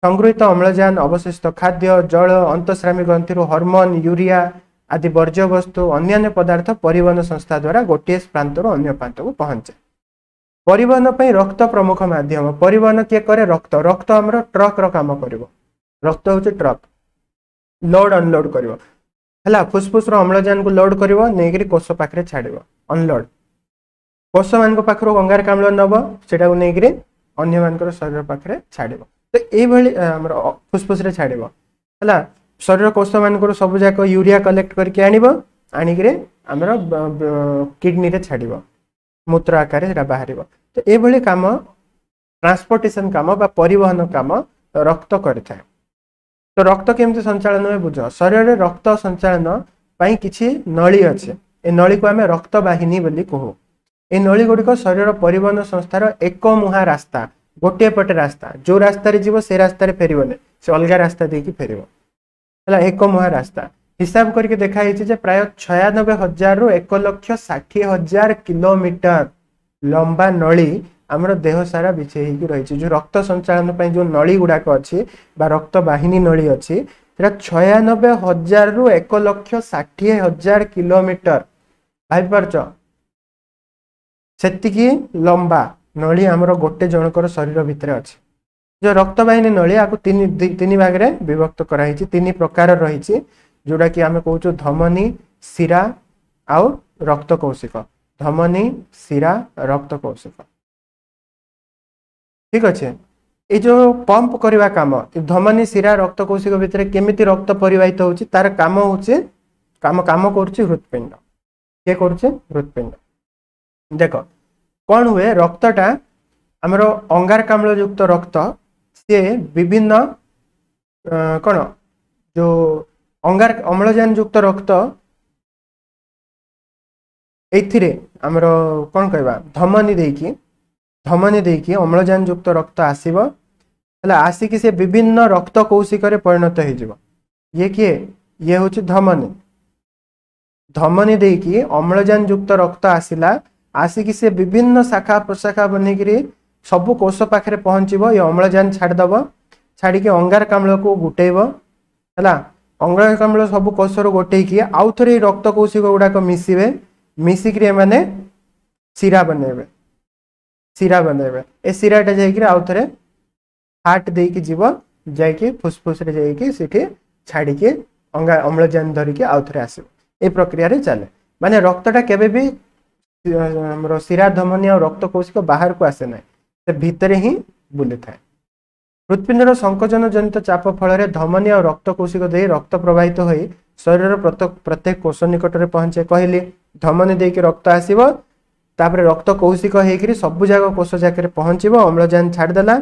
संगृहित अम्लजान अवशिष्ट खाद्य जल अंतस्रामी ग्रंथि हॉर्मोन यूरिया आदि वर्ज्य वस्तु अन्य पदार्थ परिवहन संस्था द्वारा गोटे प्रांतर अन्य प्रांत को पहुंचे। परिवहन पर रक्त प्रमुख माध्यम परिवहन किए करे रक्त रक्त आमर ट्रक रो काम करिवो रक्त होचे ट्रक लोड अनलोड करिवो हला फुसफुस रो अम्लजान को लोड करिवो नेगिरी कोष पाखरे छाड़िवो अनलोड कोष मान को पाखरो अंगारकाम्ल नब सेटा को नेगिरी अन्य मानकर शरीर पाखरे छाड़िवो तो ये भली हमर फुसफुस रे छाड़िवो हला शरीर कोष मानकर सब जाक यूरिया कलेक्ट करके आनिबो आनिकरे हमर किडनी रे छाड़िवो मूत्र आकार से बाहर तो ये कम ट्रांसपोर्टेशन कम बा परिवहन कम रक्त करें। तो रक्त केमती संचालन में बुझ शरीर में रक्त संचालन पाई किछि नली अच्छे ए नली को आम रक्त वाहिनी बोली कहू। ए नली गुड़िक शरीर परिवहन संस्थार एक मुहा रास्ता गोटे पटे रास्ता जो रास्ता जीव से रास्तार फेरने से अलग रास्ता देकी फेर है एक मुहा रास्ता हिसाब करके देखा प्राय 96,000 रु 1,60,000 किलोमीटर लंबा नली आमर देह सारा बिछे रही जो रक्त संचालन जो नली गुड़ाक अच्छी रक्त वाहिनी नली अच्छी 96,000 रु 1,60,000 किलोमीटर भाई पार्च से लंबा नली आमर गोटे जनकर शरीर भितर अच्छी जो रक्त वाहिनी नली आपको तीन भाग में विभक्त कराई तीन प्रकार रही जोड़ा कि आम कहूँ धमनी शिरा आउ रक्त कौशिक धमनी शिरा रक्त कौशिक ठीक अच्छे ये जो पंप करवा कम धमनी शिरा रक्त कौशिक भितर केमिति रक्त परिवाहित होची तार काम होचे काम काम करुचे हृत्पिंड के करुचे हृत्पिंड देख कौन हुए रक्तटा आमर अंगारकाम्ल युक्त रक्त सी विभिन्न कौन जो अम्लजान युक्त रक्त एथिरे आमर कौन कहवा धमनी देकी अम्लजान युक्त रक्त आसीबो हला आसिकी से विभिन्न रक्त कौशिक रे परिणत हो जिवो ये किए ये होची धमनी देकी अम्लजान युक्त रक्त आसिला आसिकी से विभिन्न शाखा प्रशाखा बनिकी सबु कोष पाखे पहुँचब ये अम्लजान छाड़देव छाड़ी अंगारकाम्ल को गुटेब है अंगारकाम्ल सब कोष गोटे आउ थे रक्त कौशिक गुड़ाक मिसवे मिसिक शिरा बनइबे ए शिराटा जाऊ थे हार्ट देकी जीव जाकि फुसफुस जाकि छाड़ी अम्लजान धरिकी आउ थे आस प्रक्रिया चले माने रक्तटा केबे भी शिरा धमनी और रक्त कौशिक बाहर को आसे ना भितर ही बुली थाए हृत्पिंडर संकोचन जनित चाप फल धमनी और रक्त कौशिक दे रक्त प्रवाहित हो शरीर प्रत्येक कोष निकट में पहुंचे कहली धमनी देकी रक्त आसव तापर रक्त कौशिक होकर सबु जाक कोष जाके पहुंचब अम्लजान छाड़देला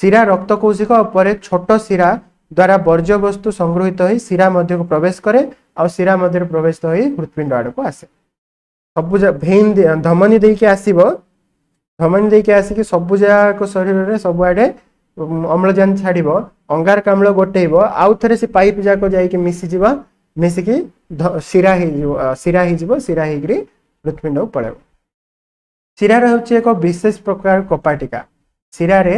शिरा रक्त कौशिक पर छोट शिरा द्वारा वर्ज्य वस्तु संगृहित हो शिरा मध्य को प्रवेश करे और शिरा मध्य प्रवेश हो हृत्पिंड आड़ को आसे सबु भेन धमनी देकी आसव धमनी देकी आसिक सबु जाक शरीर में सबुआडे अम्लजान छाड़ अंगारकाम्ल गोटेब आउ थे से पाइप जाक जाकि मिसीज मिसिकी शिरा शिरा हृत्पिंड को पड़े शिरार हूँ एक विशेष प्रकार कपाटिका शिरार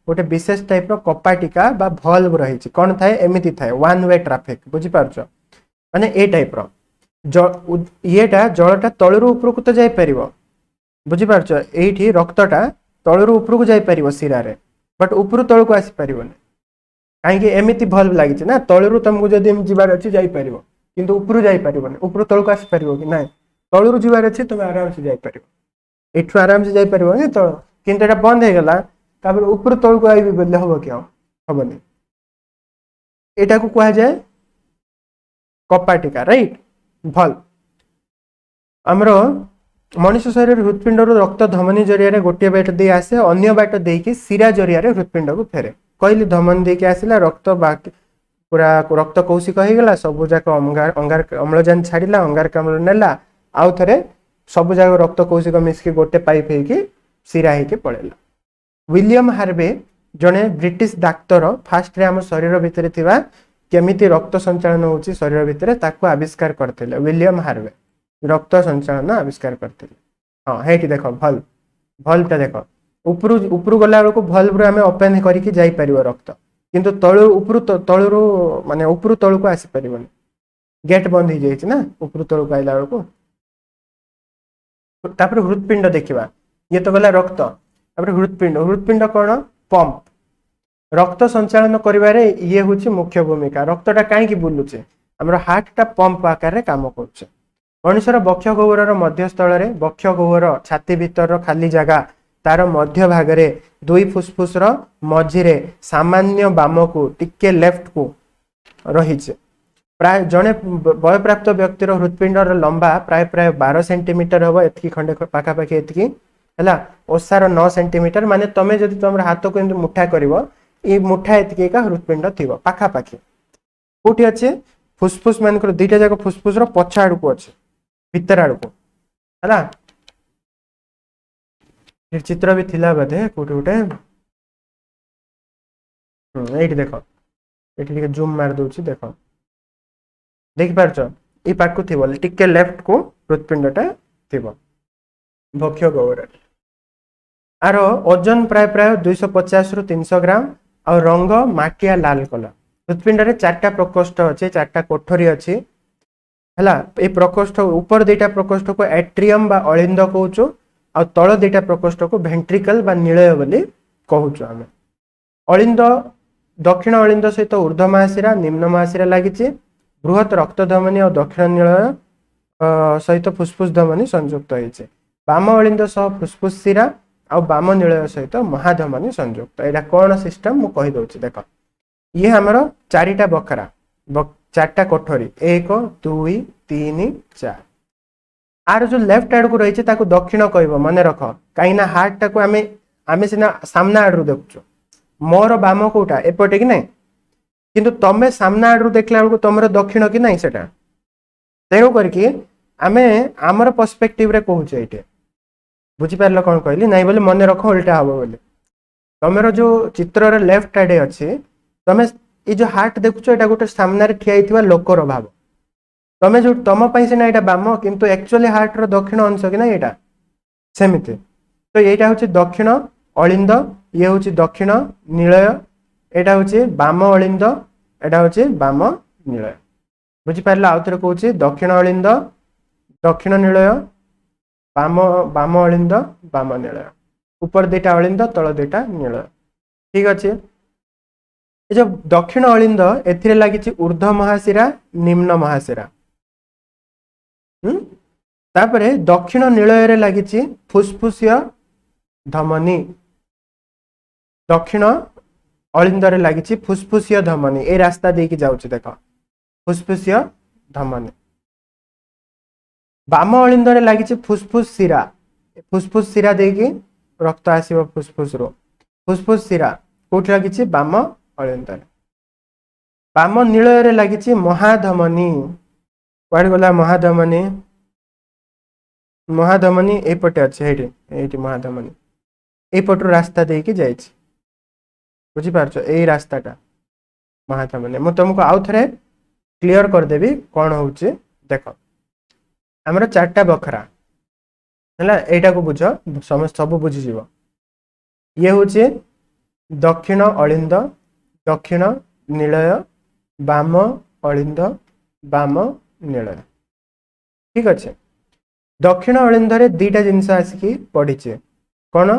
गोटे विशेष टाइप कपाटिका बा भल्व रही कौन थाए एमती थाए वन वे ट्राफिक बुझीपार माने ए टाइप येटा जलटा तलू उपरकू तो जापर बुझीपार ये रक्तटा तलू उपरकू जापर शिरार बट उपरू तल को आसीपर कहीं एमती भल्व लगी ना तलू तुमको जब जीवार अच्छी जापर किंतु उपरू जापर उपरू तल को आसीपर कि ना तलू जीवार अच्छे तुम आराम से जापर एठू आराम से जापर तल किंतु एटा बंद हो गला तापर ऊपर तल को आईबी बोले हम क्या हमनी एटा को कहा जाए कपाटिका राइट भल आमर मनुष्य शरीर हृत्पिंड रक्त धमनी जरिया गोटे बाट दे आसे अन्य बाट देकी शिरा जरिया हृत्पिंड को फेरे कहली धमनी देकी आसला रक्त पूरा रक्त कौशिक हो गला सबु जाक अम्लजान छाड़ा अंगारकाम्ल नेला आउ थे सबु जाक रक्त कौशिक मिसकी गोटे पाइप होगी शिरा होगी पड़ेला विलियम हार्वे जड़े ब्रिटिश डाक्तर फास्ट रे आम शरीर भितर थिबा केमिति रक्त संचालन होची शरीर भितर ताकू आविष्कार करथिले विलियम हार्वे रक्त संचालन आविष्कार करते हाँ हेटी देख भल्वटा देख उपरू गला बेलू भल्व आम ओपेन करके जापर रक्त किंतु तलू उपरू तलू माने उपरू तल को आसीपर गेट बंद हो जाए ना उपरू तल को आइला बेलू तापर हृत्पिंड देखा ये तो गला रक्त तापर हृत्पिंड कौन पंप रक्त संचालन करिवारे ये हूँ मुख्य भूमिका रक्तटा कहीं बुलूचे आम हार्टा पंप आकार काम करुचे मनुष्यर बक्ष गह्वर मध्यस्थल बक्ष गह्वर छाती भीतर खाली जगह तार मध्य भागरे दुई फुसफुस मझिरे सामान्य बाम को टिके लेफ्ट को रही प्राय जड़े वयप्राप्त व्यक्तिर हृत्पिंडर लंबा प्राय प्राय 12 सेंटीमीटर हम एति खंडे पाखापाखि एति है ओसार 9 सेंटीमीटर माने तमें जदि तुम हाथ को मुठा कर मुठा एति हृत्पिंड थी पाखापाखि कौटी अच्छे फुसफुस मान दुईटा जाक फुसफुस पछ आड़ को अच्छे भितर आड़ को है चित्र भी थिला बोधे कौटी गोटे ये देख ये जूम मार दूसरी देख देखिपार ये पाखु थी टिके लेफ्ट को हृत्पिंडटा थी बक्ष गह्वर आर ओजन प्राय प्राय 250 रु 300 ग्राम और रंग माटिया लाल कलर। हृत्पिंड रे चारटा प्रकोष्ठ अच्छे, चारटा कोठरी अच्छी है। ये प्रकोष्ठ ऊपर दुटा प्रकोष्ठ को एट्रियम बा अलिंद कहूँ आ तल दुटा प्रकोष्ठ को भेंट्रिकल बा निलय बोली कहूँ आम। अलिंद दक्षिण अलिंद सहित ऊर्ध्व महाशिरा निम्न महाशिरा लगी। बृहत रक्त धमनी और दक्षिण निलय सहित फुस्फुस धमनी संयुक्त होती। बाम अलिंद सह फुस्फुस शिरा आ बाम निलय सहित महाधमनी संयुक्त। यहाँ कौन सिस्टम मु कहीदे देख, ये हमर चारिटा बखरा चारटा कोठरी 1 2 3 4। आर जो लेफ्ट आड़ को रही दक्षिण कह मन रख, कहीं हार्ट टाक आम सीना सामना आड़ देखु। मोर बाम कोटा एपटे कि नहीं, किंतु तमें सामना आड़ देखला बेलू तुम दक्षिण कि नहीं सेटा। तेणु करके आमे आमर पर्सपेक्टिव रे कहूचे ये बुझीपार कौन कहली नहीं बोले मन रख उल्टा हम बोले। तुम जो चित्र लेफ्ट आड़े अच्छे तुम्हें ये जो हार्ट देखुच ये गोटे सामने ठिया लोकर भाव। तुम जो तुम सीना यहाँ बाम किंतु एक्चुअली हार्ट रो दक्षिण अंश कि ना यहाँ सेमती। तो यहाँ हूँ दक्षिण अलिंद, ये हूँ दक्षिण निलय, यहाँ हूँ बाम अलिंद, यहाँ हूँ बाम निलय। बुझीपार आउ थे कौच दक्षिण अलिंद दक्षिण निलय बाम बाम अलिंद बाम निलय, ऊपर दुटा अलिंद तल दुटा निलय। ठीक अच्छे। ये जो दक्षिण अलिंद एथिरे लगी ऊर्ध्व महाशिरा निम्न महाशिरा। तापरे दक्षिण निलय रे लगी फुस्फुसीय धमनी, दक्षिण अलिंद रे लगी फुस्फुसीय धमनी। ए रास्ता देकी जाउछि देख फुस्फुसीय धमनी। बाम अलिंद रे लगी फुस्फुस शिरा, फुस्फुस शिरा देकी रक्त आसीबो फुस्फुस रो। फुस्फुस शिरा कोठी लगी बाम अलिंद रे। बाम निलय रे लगी महाधमनी। कुआडे गला महाधमनी, महाधमनी एपटे अच्छे ये महाधमनी एपटू रास्ता देकी जाइछि। बुझीपारछ यही रास्ताटा महाधमनी। मु तुमको आउ थे क्लियर करदेवी कौन हूँ देख। आमर चारटा बखरा है, यहाँ को बुझ समस्त सब बुझीज। ये हूँ दक्षिण अलिंद दक्षिण निलय बाम अलिंद बाम निलय। ठीक अच्छे। दक्षिण अलिंद रे दीटा जिनस आसिकी पड़ीचे कौन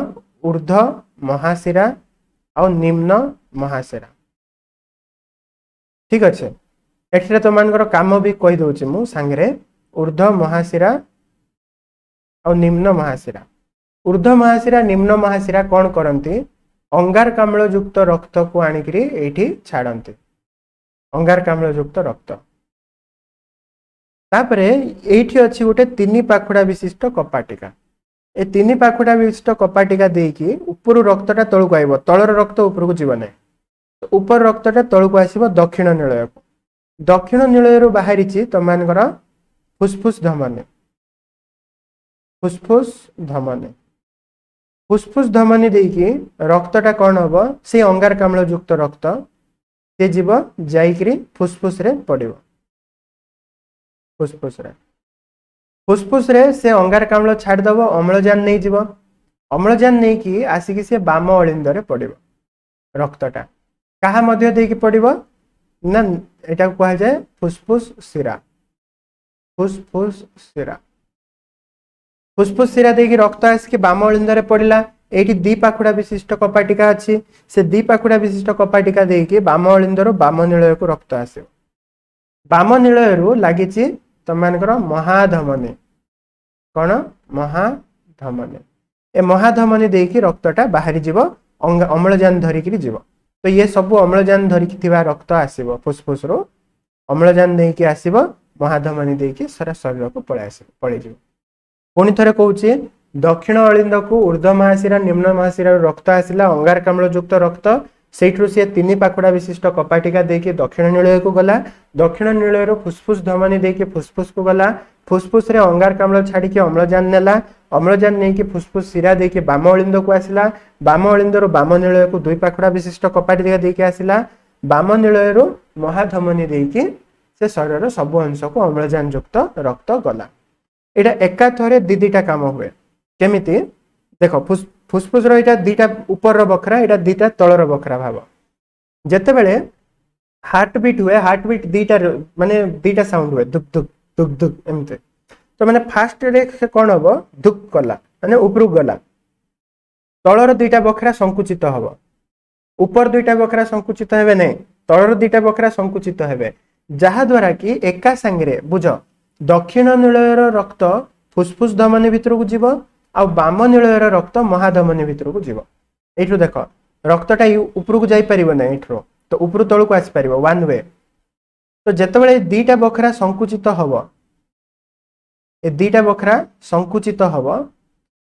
ऊर्ध्व महाशिरा और निम्न महाशिरा। ठीक अच्छे। एठरे तुम काम भी कही दउछि मु सांगरे ऊर्ध्व महाशिरा और निम्न महाशिरा। ऊर्ध्व महाशिरा निम्न महाशिरा कौन करती अंगारकाम्ल युक्त रक्त को आनिकरी एठी छाड़ती। अंगारकाम्ल युक्त रक्त तापरे एठी अछि गोटे 3 पाखुड़ा विशिष्ट कपाटिका। ए 3 पाखुड़ा विशिष्ट कपाटिका देकी ऊपर रक्तटा तळକୁ आइबो, तळर रक्त ऊपर को जीवन है। तो ऊपर रक्तटा तळକୁ आसीबो दक्षिण निलय को। दक्षिण निलय रो बाहरिछि तमानकर फुस्फुस धमनी। फुस्फुस धमनी फुस्फुस धमनी देकी रक्तटा कौन हबो से अंगारकाम्ल युक्त रक्त से जीव जाइकरी फुस्फुस रे पड़िबो। फुस्फुस रे से अंगारकाम्ल छाड़देव, अम्लजान नहीं जीव। अम्लजान नहीं कि आसिकी से बाम अलिंद रे पड़िबो। रक्तटा कहा मध्य देकी पड़िबो ना एटा कहा जाए फुस्फुस शिरा। फुस्फुस शिरा फुस्फुस शिरा देकी रक्त आसिकी बाम अलिंद रे पड़िला। एठी 2 पाखुड़ा विशिष्ट कपाटिका अछि। से 2 पाखुड़ा विशिष्ट कपाटिका देकी बाम अलिंद रो बाम निलय को रक्त आसीबो। बाम निलय रो लागिछि तमानकर महाधमनी। कौन महाधमनी। ए महाधमनी देकी रक्तटा बाहरी जीव, अम्लजान धरिकी जीव। तो ये सब अम्लजान धरिकी थिबा रक्त आसीबो फुस्फुस रो, अम्लजान देकी आसीबो महाधमनी देकी सारा शरीर को पळै जीव। पुणी थरे कहूछि दक्षिण अलिंद को ऊर्ध्व महाशिरा निम्न महाशिरा रक्त आसिला अंगारकाम्ल युक्त रक्त। सेठू सी 3 पाखुड़ा विशिष्ट कपाटिका देकी दक्षिण निलय को गला। दक्षिण निलय रो फुस्फुस धमनी देकी फुस्फुस को गला। फुस्फुस रे अंगारकाम्ल छाड़ी अम्लजान नेला। अम्लजान नहीं कि फुस्फुस शिरा देकी बाम अलिंद को आसिला। बाम अलिंद रो बाम निलय को 2 पाखुड़ा विशिष्ट कपाटिका देकी आसिला। बाम निलय रो महाधमनी देकी से शरीर सब अंश को अम्लजान युक्त रक्त गला। एटा एका थरे 2-2टा काम हुए। केमिति देख फुसफुस रो दीटा ऊपर रो बखरा एटा दीटा तलर बखरा भाव जेते बेले हार्ट बीट हुए हार्ट बीट दीटा माने दीटा साउंड हुए दुक दुक दुक दुक एमते तो माने फास्ट रे कोन हबो दुक कला माने ऊपर गला तलर दीटा बखरा संकुचित हबो ऊपर दुईटा बखरा संकुचित हेबे नै तलर दीटा बखरा संकुचित हेबे जहा द्वारा कि एका संगे बुझ दक्षिण नीलयर रक्त फुसफुस धमनी भितर को जीव आ बाम नीलयर रक्त महाधमनी भितर को जीव एठु देख रक्तटा ऊपर को जाई परिबो नै एठु तो ऊपर तळ को आसी परिबो वन वे तो जेतेबेले दीटा बखरा संकुचित हबो ए दीटा बखरा संकुचित हबो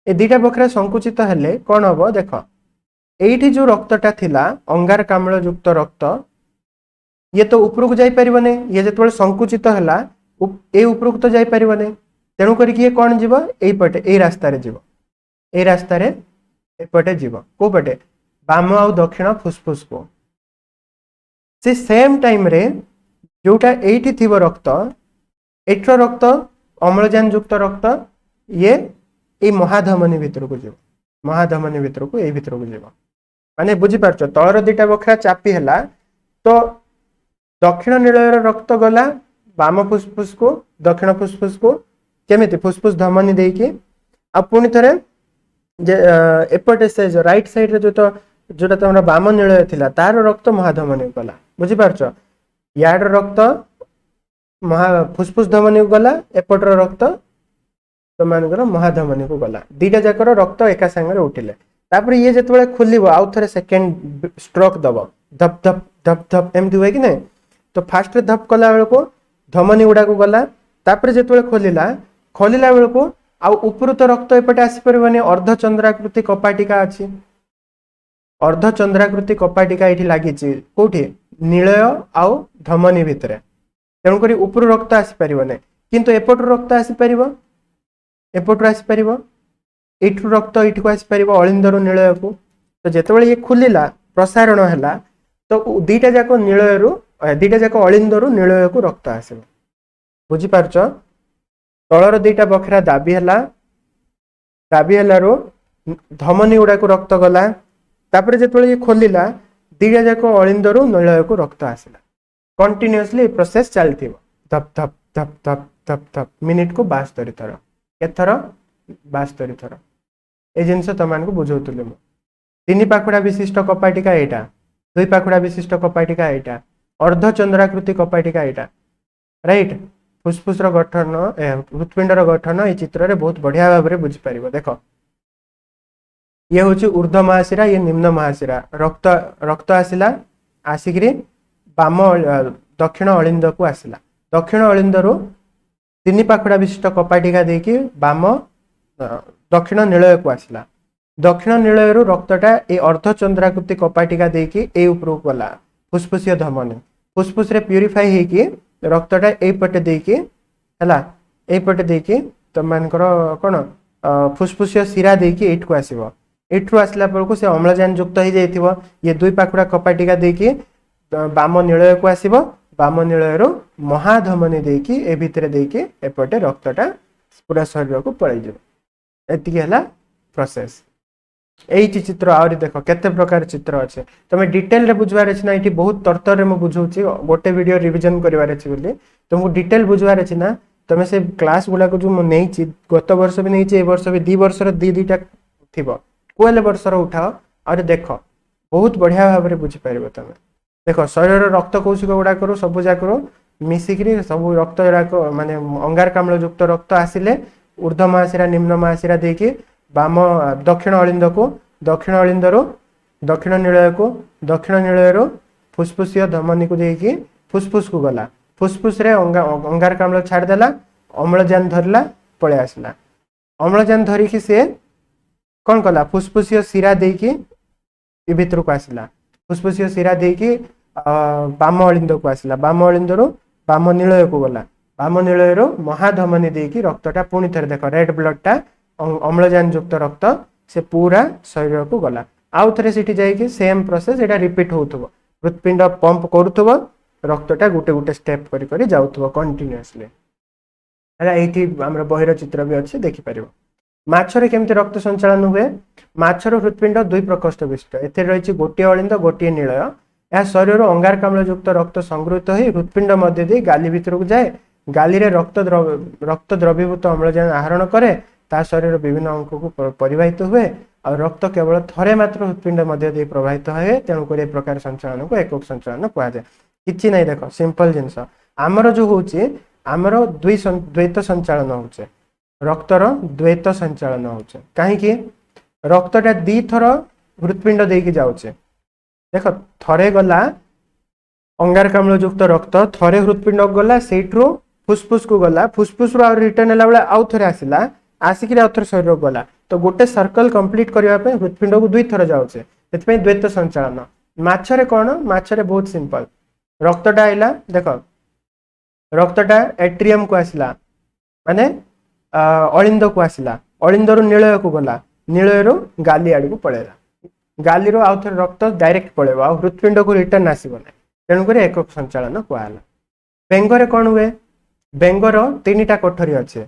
ए दीटा बखरा संकुचित हेले कोन हबो देख एठी जो रक्तटा थिला अंगारकाम्ल युक्त रक्त ये तो ऊपर को जाई परिबो नै ये जेतेबेले संकुचित हला ए ऊपर को तो जाई परिबो नै तेणु करी कि कोन जीव एई पटे एई रास्ता रे जीव एई रास्ता रे ए पटे जीव को पटे बाम आ दक्षिण फुसफुस को से सेम टाइम रे जोटा एठी थिबो रक्त एठरो रक्त अम्लजान युक्त रक्त ये ए महाधमनी भितर को जीव महाधमनी भितर को ए भितर को जीव माने बुझी पारछो तळर दीटा बखरा चापी हला तो दक्षिण नीलयर रक्त गला बाम फुसफुस को दक्षिण फुसफुस को केमिति फुसफुस धमनी देकी आ पुणी थरे जे एपटे से जो राइट साइड रे जोटा तमरा बाम नीलय थिला तार रक्त महाधमनी गला बुझी पारछो याड रक्त महा फुसफुस धमनी गला एपटर रक्त तो मानकर महाधमनी को गला दीटा जाकर रक्त एका संगे उठिले तापर ये जेतबेले खुलिबो आउ थरे सेकंड स्ट्रोक दबो धप धप धप धप एमति होय कि नै तो फास्ट रे धप कला बेल को धमनी उडा को गला तापर जेतबेले खोलिला बेल को आउ ऊपर तो रक्त एपटे आसी परबनी अर्धचंद्राकृति कपाटिका अछि अर्धचंद्राकृति कपाटिका एठी लागिछि कोठी नीलय आउ धमनी भितरे तेणु करी ऊपर रक्त आसी परिबो नै किंतु एपट रक्त आसी परिबो एपट आसी परिबो एठु रक्त एठु आसी परिबो अलिंदरु नीलय को तो जेतेबेले ये खुलिला प्रसारण हला तो दीटा जाको नीलयरु दीटा जाको अलिंदरु नीलय को रक्त आसीबो बुझी पारछो तळर दीटा बखरा दाबी हलारो धमनी उडा को रक्त गला तापर जेतेबेले ये खोलिला दीटा जाको अलिंदरु नीलय को रक्त आसीला कंटीन्यूअसली प्रोसेस चलथिबो धप धप धप धप धप धप मिनिट को 72 थर केथर 72 थर ए जिंस तमान को बुझौतले म तीन पाखुडा विशिष्ट कपाटिका एटा दुई पाखुडा विशिष्ट कपाटिका एटा अर्धचंद्राकृति कपाटिका एटा राइट फुसफुस रो गठन हृत्पिंड रो गठन ए चित्र रे बहुत बढ़िया भाव रे बुझी परिबो देखो ये होची ऊर्ध्व महाशिरा ये निम्न महाशिरा रक्त रक्त आसिला आसिकरी बाम दक्षिण अलिंद को आसिला दक्षिण अलिंद रो तीन पाखुडा विशिष्ट कपाटिका देकी बाम दक्षिण नीलय को आसिला दक्षिण नीलय रो रक्तटा ए अर्धचंद्राकृति कपाटिका देकी ए ऊपर गला फुसफुसिया धमनी फुसफुस रे प्यूरिफाई हे की रक्तटा ए पटे देकी हला ए पटे देकी त मानकर कोन फुसफुसिया शिरा देकी एठ को आसीबो एठु आसला पर को से अम्लजान युक्त हो जाइथिबो ये दुई पाखुडा कपाटिका देकी बाम नीलय को आसीबो बाम नीलय रो महाधमनी देकी ए भितरे देकी एपटे रक्तटा पूरा शरीर को पळै जब एतिकी हला प्रोसेस एई चित्र आउरी देखो केते प्रकार चित्र अछि तमे डिटेल रे बुझवार अछि ना एठी बहुत तरतर रे म बुझौछि गोटे वीडियो रिवीजन करवार अछि बोली तुमको डिटेल बुझवार अछि ना तमे से क्लास गुला को जो म नेछि गत वर्ष भी नेछि ए वर्ष भी 2 वर्ष रे दीटा थिबो कोले वर्ष रो उठाओ और देखो बहुत बढ़िया भाव रे बुझि परिबो तमे देखो शरीर रक्त कोशिक गुडा करू सब जा करू मिसिकरी सब रक्त को माने अंगारकाम्ल युक्त रक्त आसिले ऊर्ध्व महाशिरा निम्न महाशिरा देकी बाम दक्षिण अलिंद को दक्षिण अलिंदरो दक्षिण नीलय रो फुसफुसिया धमनी को देकी फुसफुस को गला फुसफुस रे अंगारकाम्ल छाड़ देला अम्लजान धरला पळे आसला अम्लजान धरी कि से कोन कला फुसफुसिया शिरा देकी ए भितर को आसला फुसफुसिया शिरा देकी बाम अलिंद को आसला बाम अलिंदरो बाम नीलय को गला बाम नीलय रो महाधमनी देकी रक्तटा पुणी थरे देखो रेड ब्लडटा अम्लजान युक्त रक्त से पूरा शरीर को गला आउ थरे सिटी जाई कि सेम प्रोसेस एटा रिपीट होथबो हृत्पिंड पंप करूथबो रक्तटा गुटे गुटे स्टेप करी करी जाउथबो कंटीन्यूअसली हला एठी हमरा बहिर चित्र भी अछि देखि परिबो। माछरे केमती रक्त संचालन हुए माछर हृत्पिंड दुई प्रकोष्ठ विशिष्ट एथे रही गोटे अलिंद गोटे निलय यह शरीर अंगारकाम्ल युक्त रक्त संगृहित हो हृत्पिंड मध्य दे गाली भितर को जाए गाली रे रक्त द्रवीभूत अम्लजान आहरण करे ता शरीर विभिन्न अंग को परिवाहित हुए और रक्त केवल थरे मात्र हृत्पिंड मध्य दे प्रवाहित हुए तेणुक ए प्रकार संचालन को एकक संचालन कहुए किछि नहीं देख सिंपल जिनस आमर जो होची आमर द्वैत संचालन होचे रक्तर द्वैत संचालन होचे कहीं रक्तटा दी थर हृत्पिंड देकी जाउचे देख थरे गला अंगारकाम्ल युक्त रक्त थरे हृत्पिंड गला सेठरू फुसफुस को गला फुसफुस रो रिटर्न होला बेला आउ थरे आसिला आसिक आउ थरे शरीर गला तो गोटे सर्कल कंप्लीट करबा पे हृत्पिंड को दुई थर जाउचे सेति द्वैत संचालन माछरे कोन माछरे बहुत सिंपल रक्तटा आइला देख रक्तटा एट्रियम को आसिला माने अलिंद को आसिला अलिंद रु निलय को गला निलय रु गाली आड़ी को पळेला गाली रो आउ थरे रक्त डायरेक्ट पळेबा आ हृत्पिंड को रिटर्न आसीबो नै तेणु करे एकक संचालन कहला बेंगरे कोन हुए बेंगर तीनटा कोठरी अच्छे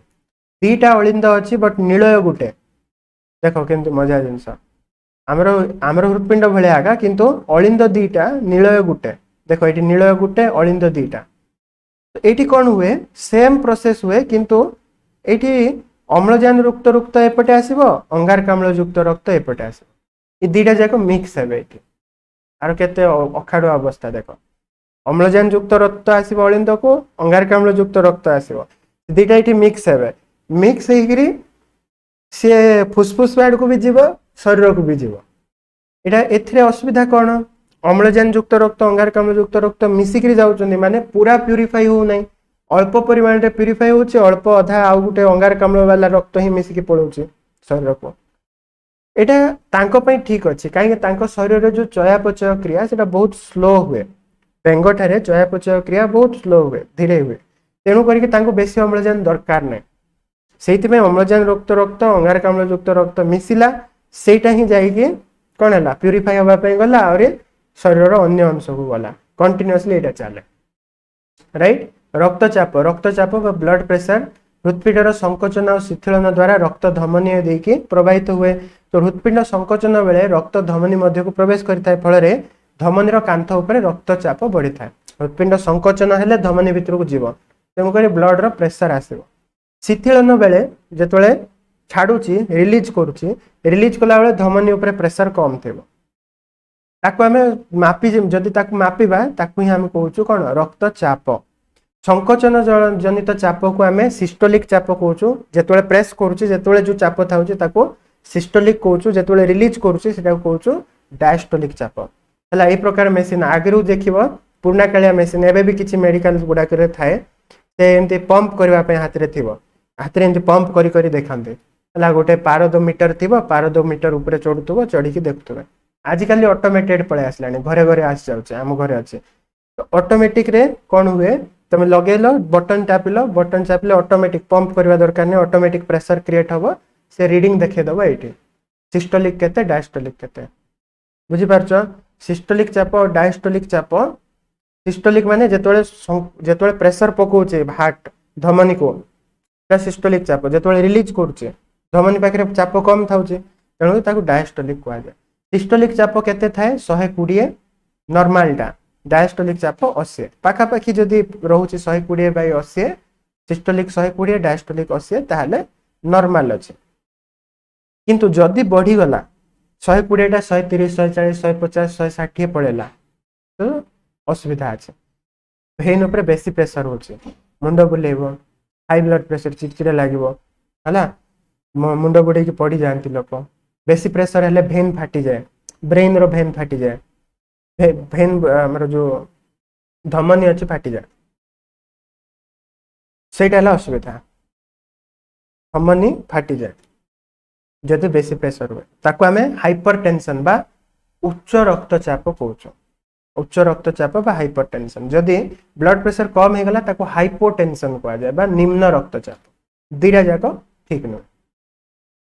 दीटा अलिंद अच्छी बट निलय गुटे देख केमती मजा जिनस आमर आमर हृत्पिंड भलिया आगा किंतु अलिंद दीटा निलय गुटे देख ये निलय गुटे अलिंद दीटा तो ये कौन हुए सेम प्रोसेस हुए किंतु ये अम्लजान युक्त रक्त एपटे आसो अंगारकाम्ल युक्त रक्त एपटे आसो ये दीटा जाक मिक्स हे आर केते अखाड़ुआ अवस्था देख अम्लजान युक्त रक्त आसो अलिंद को अंगारकाम्ल युक्त रक्त आसो दीटा ये मिक्स हे मिक्स होगी सी फुसफुस आड़ को भी जीव शरीर को भी जीव यहाँ एथिरे असुविधा कौन अम्लजान युक्त रक्त अंगारकाम्ल युक्त रक्त मिसिक जाऊँ माने पूरा प्यूरीफाई हो ना अल्प परिमाण रे प्यूरीफाई होचे अल्प अधा आउ गुटे अंगारकाम्ल वाला रक्त ही मिसिक पड़ोचे शरीर को एटा तांको पई ठीक अछि काहे तांको शरीर जो चयापचय क्रिया सेटा बहुत स्लो हुए बेंगठारे चयापचय क्रिया बहुत स्लो हुए धीरे हुए तेणु करके तांको बेसी अम्लजान दरकार नै सेति में अम्लजान युक्त रक्त अंगारकाम्ल युक्त रक्त मिसिला सेटा ही जाइके कोन हला प्यूरीफाई होबा पई गला और शरीर अन्य अंश को गला कंटिन्यूअसली एटा चले राइट रक्तचाप व ब्लड प्रेशर हृत्पिंडर संकोचन और शिथिलन द्वारा रक्त धमनी देकी प्रवाहित हुए तो हृत्पिंड संकोचन बेले रक्त धमनी मध्य को प्रवेश करता फल धमनीर कांथ उपरे रक्तचाप बढ़ी था हृत्पिंड संकोचन हेले धमनी भितर को जीव तेणुक ब्लड रो प्रेशर आसो शिथिलन बेले जेतोले छाड़ुची रिलीज कला बेले धमनी उपरे प्रेशर कम थिबो ताकू आमे मापी जदि ताकू मापिबा ताकू ही आमे कहूचु कोन रक्तचाप संकोचन जनित चाप को आमे सिस्टोलिक चाप कहूचु जेतोले प्रेस करूची जेतोले जो चाप थाउची ताकू सिस्टोलिक कहूचु जेतोले रिलीज करूची सेटा कहूचु डायस्टोलिक चाप हला ए प्रकार मशीन आगरु देखिबो पुराना कालिया मशीन एबे भी किछि मेडिकल गुडा करे थाए से एमती पंप करबा पे हाथ रे थिबो हाथ रे एमती पंप करी करी देखंते हला गोटे पारदोमीटर थिबो पारदोमीटर ऊपर चढ़ुतबो चढ़ी की देखुतबे आजिकल ऑटोमेटेड पळे आसलानी घरे घरे आस जाउचे हम घरे अछि तो ऑटोमेटिक रे कोन हुए तुम लगेलो बटन चापिलो ऑटोमेटिक पंप करबा दरकार नै ऑटोमेटिक प्रेशर क्रिएट होबो से रीडिंग देखे दबो एठी सिस्टोलिक केते डायस्टोलिक केते बुझी पारछो सिस्टोलिक चाप और डायस्टोलिक चाप सिस्टोलिक माने जेतोले प्रेशर पकोचे हार्ट धमनी को सिस्टोलिक चाप जेतोले रिलीज करूचे धमनी पाखरे चाप कम थाउचे तेणु ताकू डायस्टोलिक कहै जाय सिस्टोलिक चाप केते थाए 120 नॉर्मल टा डायस्टोलिक चाप 80 पाखा पाखी जदी रहउची 120/80 सिस्टोलिक 120 डायस्टोलिक 80 ताहले नॉर्मल अछि किंतु जदी बढ़ी गला 120 टा 130 140 150 160 पड़ेला तो असुविधा अछि भेन ऊपर बेसी प्रेशर होछि मुंड बुलेबो हाई ब्लड प्रेशर चिड़चिड़ा लागिबो हला मुंड बुडे की पड़ी जानती लोक बेसी प्रेशर हेले भेन फाटी जाए ब्रेन रो भेन फाटी जाए भेन हमर जो धमनी अछि फाटी जाए सेटा हला असुविधा धमनी फाटी जाए जदि बेसी प्रेशर हुए ताको आमे हाइपरटेंशन बा उच्च रक्तचाप कहउछो उच्च रक्तचाप बा हाइपरटेंशन जदि ब्लड प्रेशर कम हे गला ताको हाइपोटेंशन कहा जाए बा निम्न रक्तचाप दीरा जाको ठीक न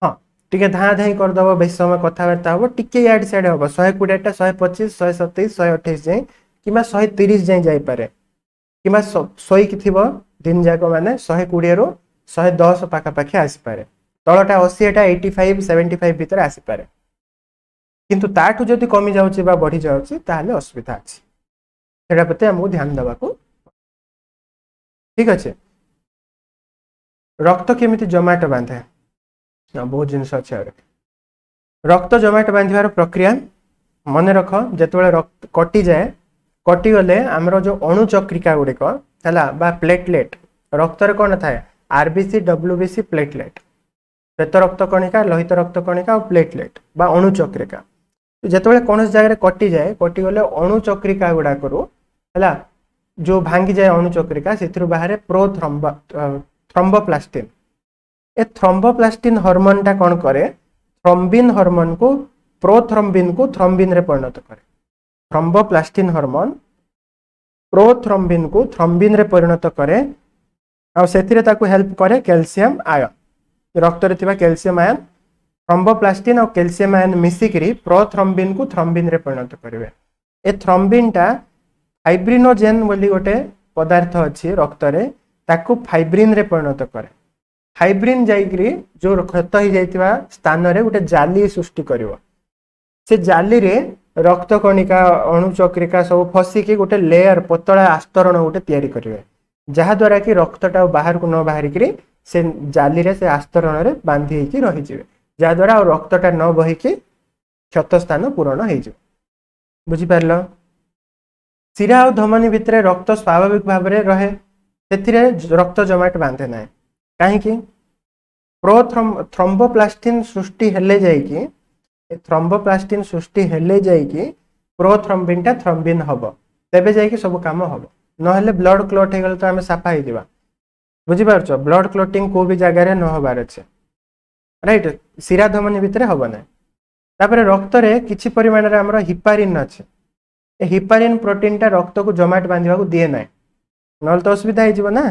हां टिके धा धाई कर दबो बेस समय कथावार्ता हो टिके याड साइड हो 120 टा 125 127 128 जाई किबा 130 जाई जाई पारे किबा 100 कि थिबो दिन जाको माने 120 रो 110 पाखा पाखी आसी पारे तलटा 80 एटा 85 75 भितर आसी पारे किंतु ताठू जदि कमी जाउची बा बढ़ी जाउची ताहले असुविधा अछि सेटा प्रति हमहु ध्यान देबा को ठीक अछि। रक्त केमिति जमाट बांधे बहुत जिनस अछि रक्त जमाट बांधिबार प्रक्रिया मन रख जेतबेले रक्त कटि जाए कटि गले हमरो जो अणुचक्रिका गुड़िक हला बा प्लेटलेट रक्त रे कोन थाए आरबीसी डब्ल्यूबीसी प्लेटलेट श्वेत रक्त कणिका लोहित रक्त कणिका और प्लेटलेट बा अणुचक्रिका जेतबेले कौन जगह कटि जाए कटि गले अणुचक्रिका गुडा करू हला जो भांगी जाए अणुचक्रिका सेथिरु बाहर थ्रोम्बोप्लास्टिन ए थ्रोम्बोप्लास्टिन हार्मोन टा कोन करे थ्रोम्बिन हार्मोन को प्रोथ्रोम्बिन को थ्रोम्बिन रे परिणत करे थ्रोम्बोप्लास्टिन हार्मोन प्रोथ्रोम्बिन को थ्रोम्बिन रे परिणत करे आ सेथिरे ताकू हेल्प करे कैल्शियम आयन रक्त रे थिबा कैल्शियम आयन थ्रोम्बोप्लास्टिन और कैल्शियम आयन मिसिकरी प्रोथ्रोम्बिन को थ्रोम्बिन रे परिणत करिवे ए थ्रोम्बिन टा फाइब्रिनोजेन बोली गोटे पदार्थ अछि रक्त रे ताकू फाइब्रिन रे परिणत करे फाइब्रिन जाइकरी जो क्षत हो जाइतिबा स्थान रे गोटे जाली सृष्टि करिवो से जाली रे रक्त कणिका अणुचक्रिका सब फसी के गोटे लेयर पतला आस्तरण गोटे तयारी करिवे जहा द्वारा कि रक्तटा बाहर को न बाहरी करी से जाली रे से आस्तरण रे बांधी की रही जिवे जहा द्वारा रक्तटा न बही की क्षत स्थान पूर्ण हो जिवे बुझी पारलो। शिरा और धमनी भितर रक्त स्वाभाविक भाव में रहे सेथिरे रक्त जमाट बांधे ना कहीं थ्रोम्बोप्लास्टिन सृष्टि हेले जाइकी थ्रोम्बोप्लास्टिन सृष्टि हेले जाइकी प्रोथ्रोम्बिन टा थ्रोम्बिन हबो तेबे जाइकी सब काम हबो नहले ब्लड क्लॉट हे गल तो हमें साफा ही दिबा बुझी पारछो ब्लड क्लॉटिंग को भी जगह रे न होबार अछि राइट शिरा धमनी भितर हबो ना तापर रक्त रे किछि परिमाण रे हमर हिपारिन अछि ए हिपारिन प्रोटीन टा रक्त को जमाट बांधिबा को दिए ना नल तो असुविधा हो जीव ना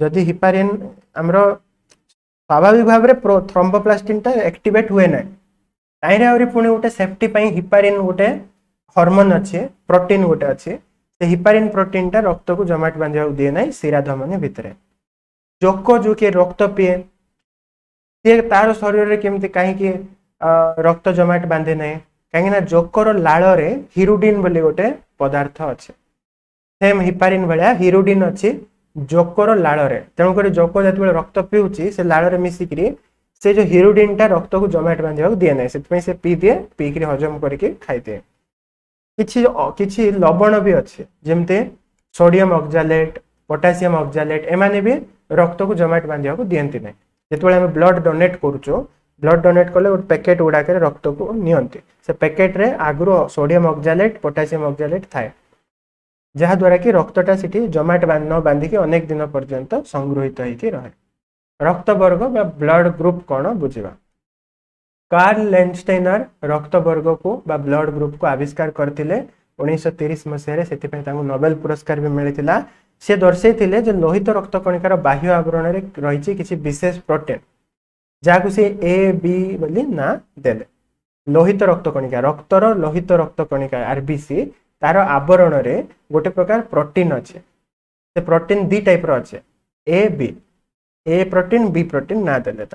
जदि हिपारिन हमरो स्वाभाविक भाव में थ्रोम्बोप्लास्टिन टा एक्टिवेट हुए ना ताइरे आउरी पुणी गोटे सेफ्टी पई हिपारिन गोटे हार्मोन अछि प्रोटीन गोटे अछि से हिपारिन प्रोटीन टा रक्त को जमाट बांधिबा को दिए ना शिरा धमनी भितर जोको जो के रक्त पिए से तार शरीर रे केमति काहे कि रक्त जमाट बांधे ना कहीं ना जोकर लाल रे हिरुडिन बोली गोटे पदार्थ अच्छे सेम हिपारिन भाया हिरुडिन अच्छी जोकर लाल रे तेणुक जोक जो रक्त पीऊँगी से लाल रे मिसिकी से जो हिरुडिन टा रक्त को जमाट बांधा दिए ना से पी दिए पीक हजम करके खाई दिए किछि लवण भी अच्छे जमते सोडियम ऑक्जालेट पोटासियम ऑक्जालेट एमाने भी रक्त को जमाट बांधा दियंती ना जिते आम ब्लड डोनेट करूँ ब्लड डोनेट कले गोटे पैकेट गुड़ाक रक्त को नियंती से पैकेट रे आगु सोडियम ऑक्जालेट पोटासियम ऑक्जालेट थाए जहा द्वारा कि रक्तटा सिटी जमाट न बांधिकी अनेक दिन पर्यंत संग्रहित होइकी रहे। रक्त वर्ग बा ब्लड ग्रुप कौन बुझा कार्ल लैंडस्टाइनर रक्त वर्ग को बा ब्लड ग्रुप को आविष्कार करते 1930 मसीह से नोबेल पुरस्कार भी मिलता से दर्शाई जो लोहित रक्त कणिकार बाह्य आवरण में रही किसी विशेष प्रोटीन जहाँ से ए बी बोली ना देले लोहित रक्त कणिका रक्तर लोहित रक्त कणिका आरबीसी तार आवरण रे गोटे प्रकार प्रोटीन अच्छे से प्रोटीन दी टाइप अच्छे ए प्रोटीन बी प्रोटीन ना देले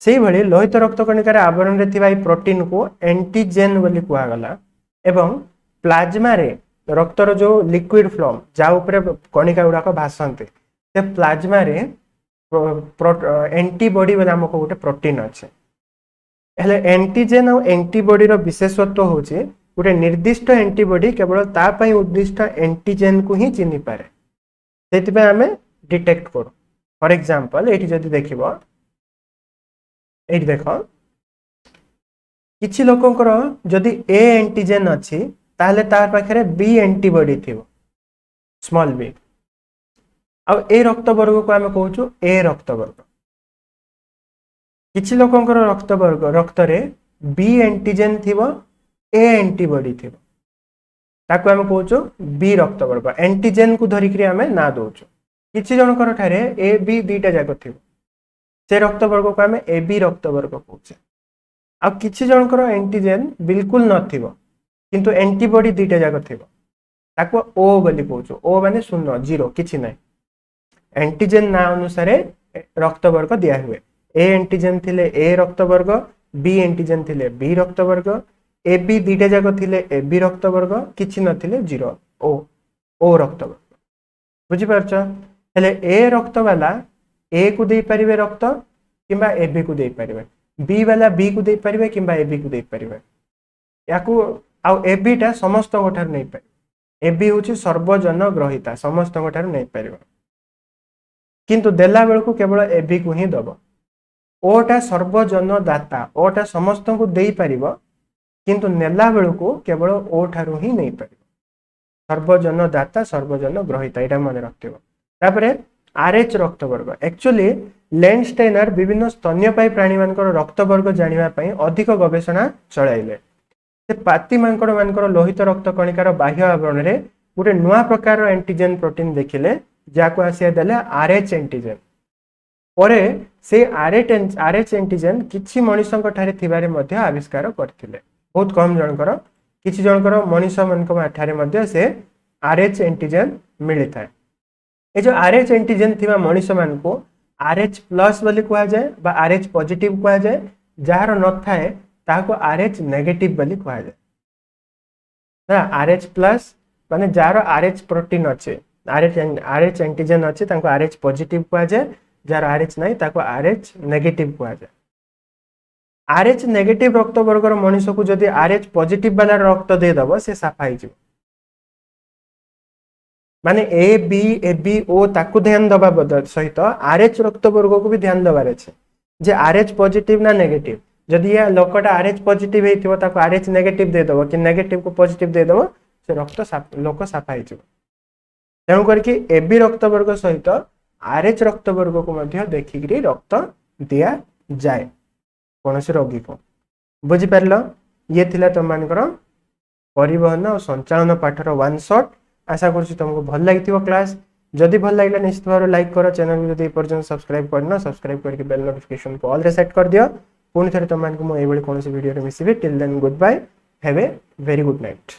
से भली लोहित रक्त कणिकार आवरण रे थिबा प्रोटीन को एंटीजेन बोली कुआगला एवं प्लाज्मा रे रक्तर जो लिक्विड फ्लम जा उपरे कणिका गुड़ाक भासंते से प्लाज्मा रे एंटीबॉडी बोले आमको गोटे प्रोटीन अच्छे हेले एंटीजेन और एंटीबॉडी रो विशेषत्व होचे गोटे निर्दिष्ट एंटीबॉडी केवल तापाई उद्दिष्ट एंटीजेन को ही चिन्ह पारे सेतिबे हमें डिटेक्ट करू फॉर एग्जांपल एठी जदि देखिबो एठी देखो किछि लोकंकर जदि ए एंटीजेन अछि ताहले तार पाखरे बी एंटीबॉडी थिबो स्मॉल बी आ ए रक्त वर्ग को आमे कहूछु ए रक्त वर्ग किछि लोकंकर रक्त वर्ग रक्त रे बी एंटीजेन थिबो ए एंटीबॉडी थिबो ताको आमे कहूछु बी रक्त वर्ग एंटीजेन को धरिकरी आमे ना दोछु किछि जनकर ठारे ए बी दीटा जाक थिबो से रक्त वर्ग को आमे ए बी रक्त वर्ग कहूछे आ किछि जनकर एंटीजेन बिल्कुल नथिबो किंतु एंटीबॉडी दीटा जाक थिबो ताको ओ बोली कहूछु ओ माने शून्य जीरो किछि नै एंटीजेन ना अनुसार रक्त वर्ग दिया हुए ए एंटीजन थिले ए रक्तवर्ग, बी एंटीजन थिले बी रक्तवर्ग, ए बी दुईटा जाक थिले ए बी रक्तवर्ग, किछि नथिले जीरो ओ रक्तवर्ग। बुझी पारछ? हेले ए रक्त वाला ए को दे परिवे रक्त किंबा ए बी को दे परिवे, बी वाला बी को दे परिवे किंबा ए बी को दे परिवे। याकू आ ए बी टा समस्त गोठार नै परिवे। ए बी होची सर्वजन ग्रहिता, समस्त गोठार नै परिवे, किंतु देला बेल को केवल ए बी को ही दबो। ओ टा सर्वजन दाता, ओ टा समस्त को दे परिवो, किंतु नेला बेल को केवल ओ ठारू ही नै परिवो। सर्वजन दाता सर्वजन ग्रहिता एटा मन रखिबो। तापरे आरएच रक्तवर्ग, एक्चुअली लेंडस्टेनर विभिन्न स्तन्यपायी प्राणी मानकर रक्तवर्ग जानिबा पई अधिक गवेषणा चलाइले। से पाती मानकर मानकर लोहित रक्त कणिकार बाह्य आवरण रे गोटे नुआ प्रकार एंटीजन प्रोटीन देखिले, जाको आसिया देले आरएच एंटीजन। परे से आरएच एंटीजन किछि मनुष्यक ठारे थिबारे मध्ये आविष्कार करथिले। बहुत कम जनकर, किछि जनकर मनुष्य मानक ठारे मध्ये से आरएच एंटीजन मिली थाए। ए जो आरएच एंटीजन थिबा मनुष्य मानको आरएच प्लस बोली कहा जाए बा आरएच पॉजिटिव कहा जाए, जार न थाए ताको आरएच नेगेटिव बोली कहा जाए ना। आरएच प्लस माने जार आरएच प्रोटीन अच्छे, आरएच एंटीजन अच्छे ताको आरएच पॉजिटिव कहा जाए, जार आरएच नहीं ताको आरएच नेगेटिव कहा जाए। आरएच नेगेटिव रक्त वर्गर मनुष्य को जदि आरएच पॉजिटिव वाला रक्त दे दबो से साफा हो जिवो। माने ए बी ओ ताकू ध्यान दबा बदल सहित आरएच रक्त वर्ग को भी ध्यान दबार अछि जे आरएच पॉजिटिव ना नेगेटिव। जदि या लोकटा आरएच पॉजिटिव हेतिबो ताको आरएच नेगेटिव दे दबो कि नेगेटिव को पॉजिटिव दे दबो, से रक्त लोक साफा हो जिवो। तेणु करके ए बी रक्त वर्ग सहित आरएच रक्त वर्ग को मध्य देखिकरी रक्त दिया जाए कोनोसी रोगी को। बुझी पारलो? ये थिला तुम मानकर परिवहन और संचालन पाठर वन शॉट। आशा करूँ तुमको भल लगी क्लास। जदि भल लगे निश्चित भाव लाइक कर, चैनल को जदि पर्यटन सब्सक्राइब करना सब्सक्राइब करके बेल नोटिफिकेशन को ऑल रे सेट कर दियो। पुणी थे तुम कौन वीडियो मिसिबी। Till then goodbye, have a very good night.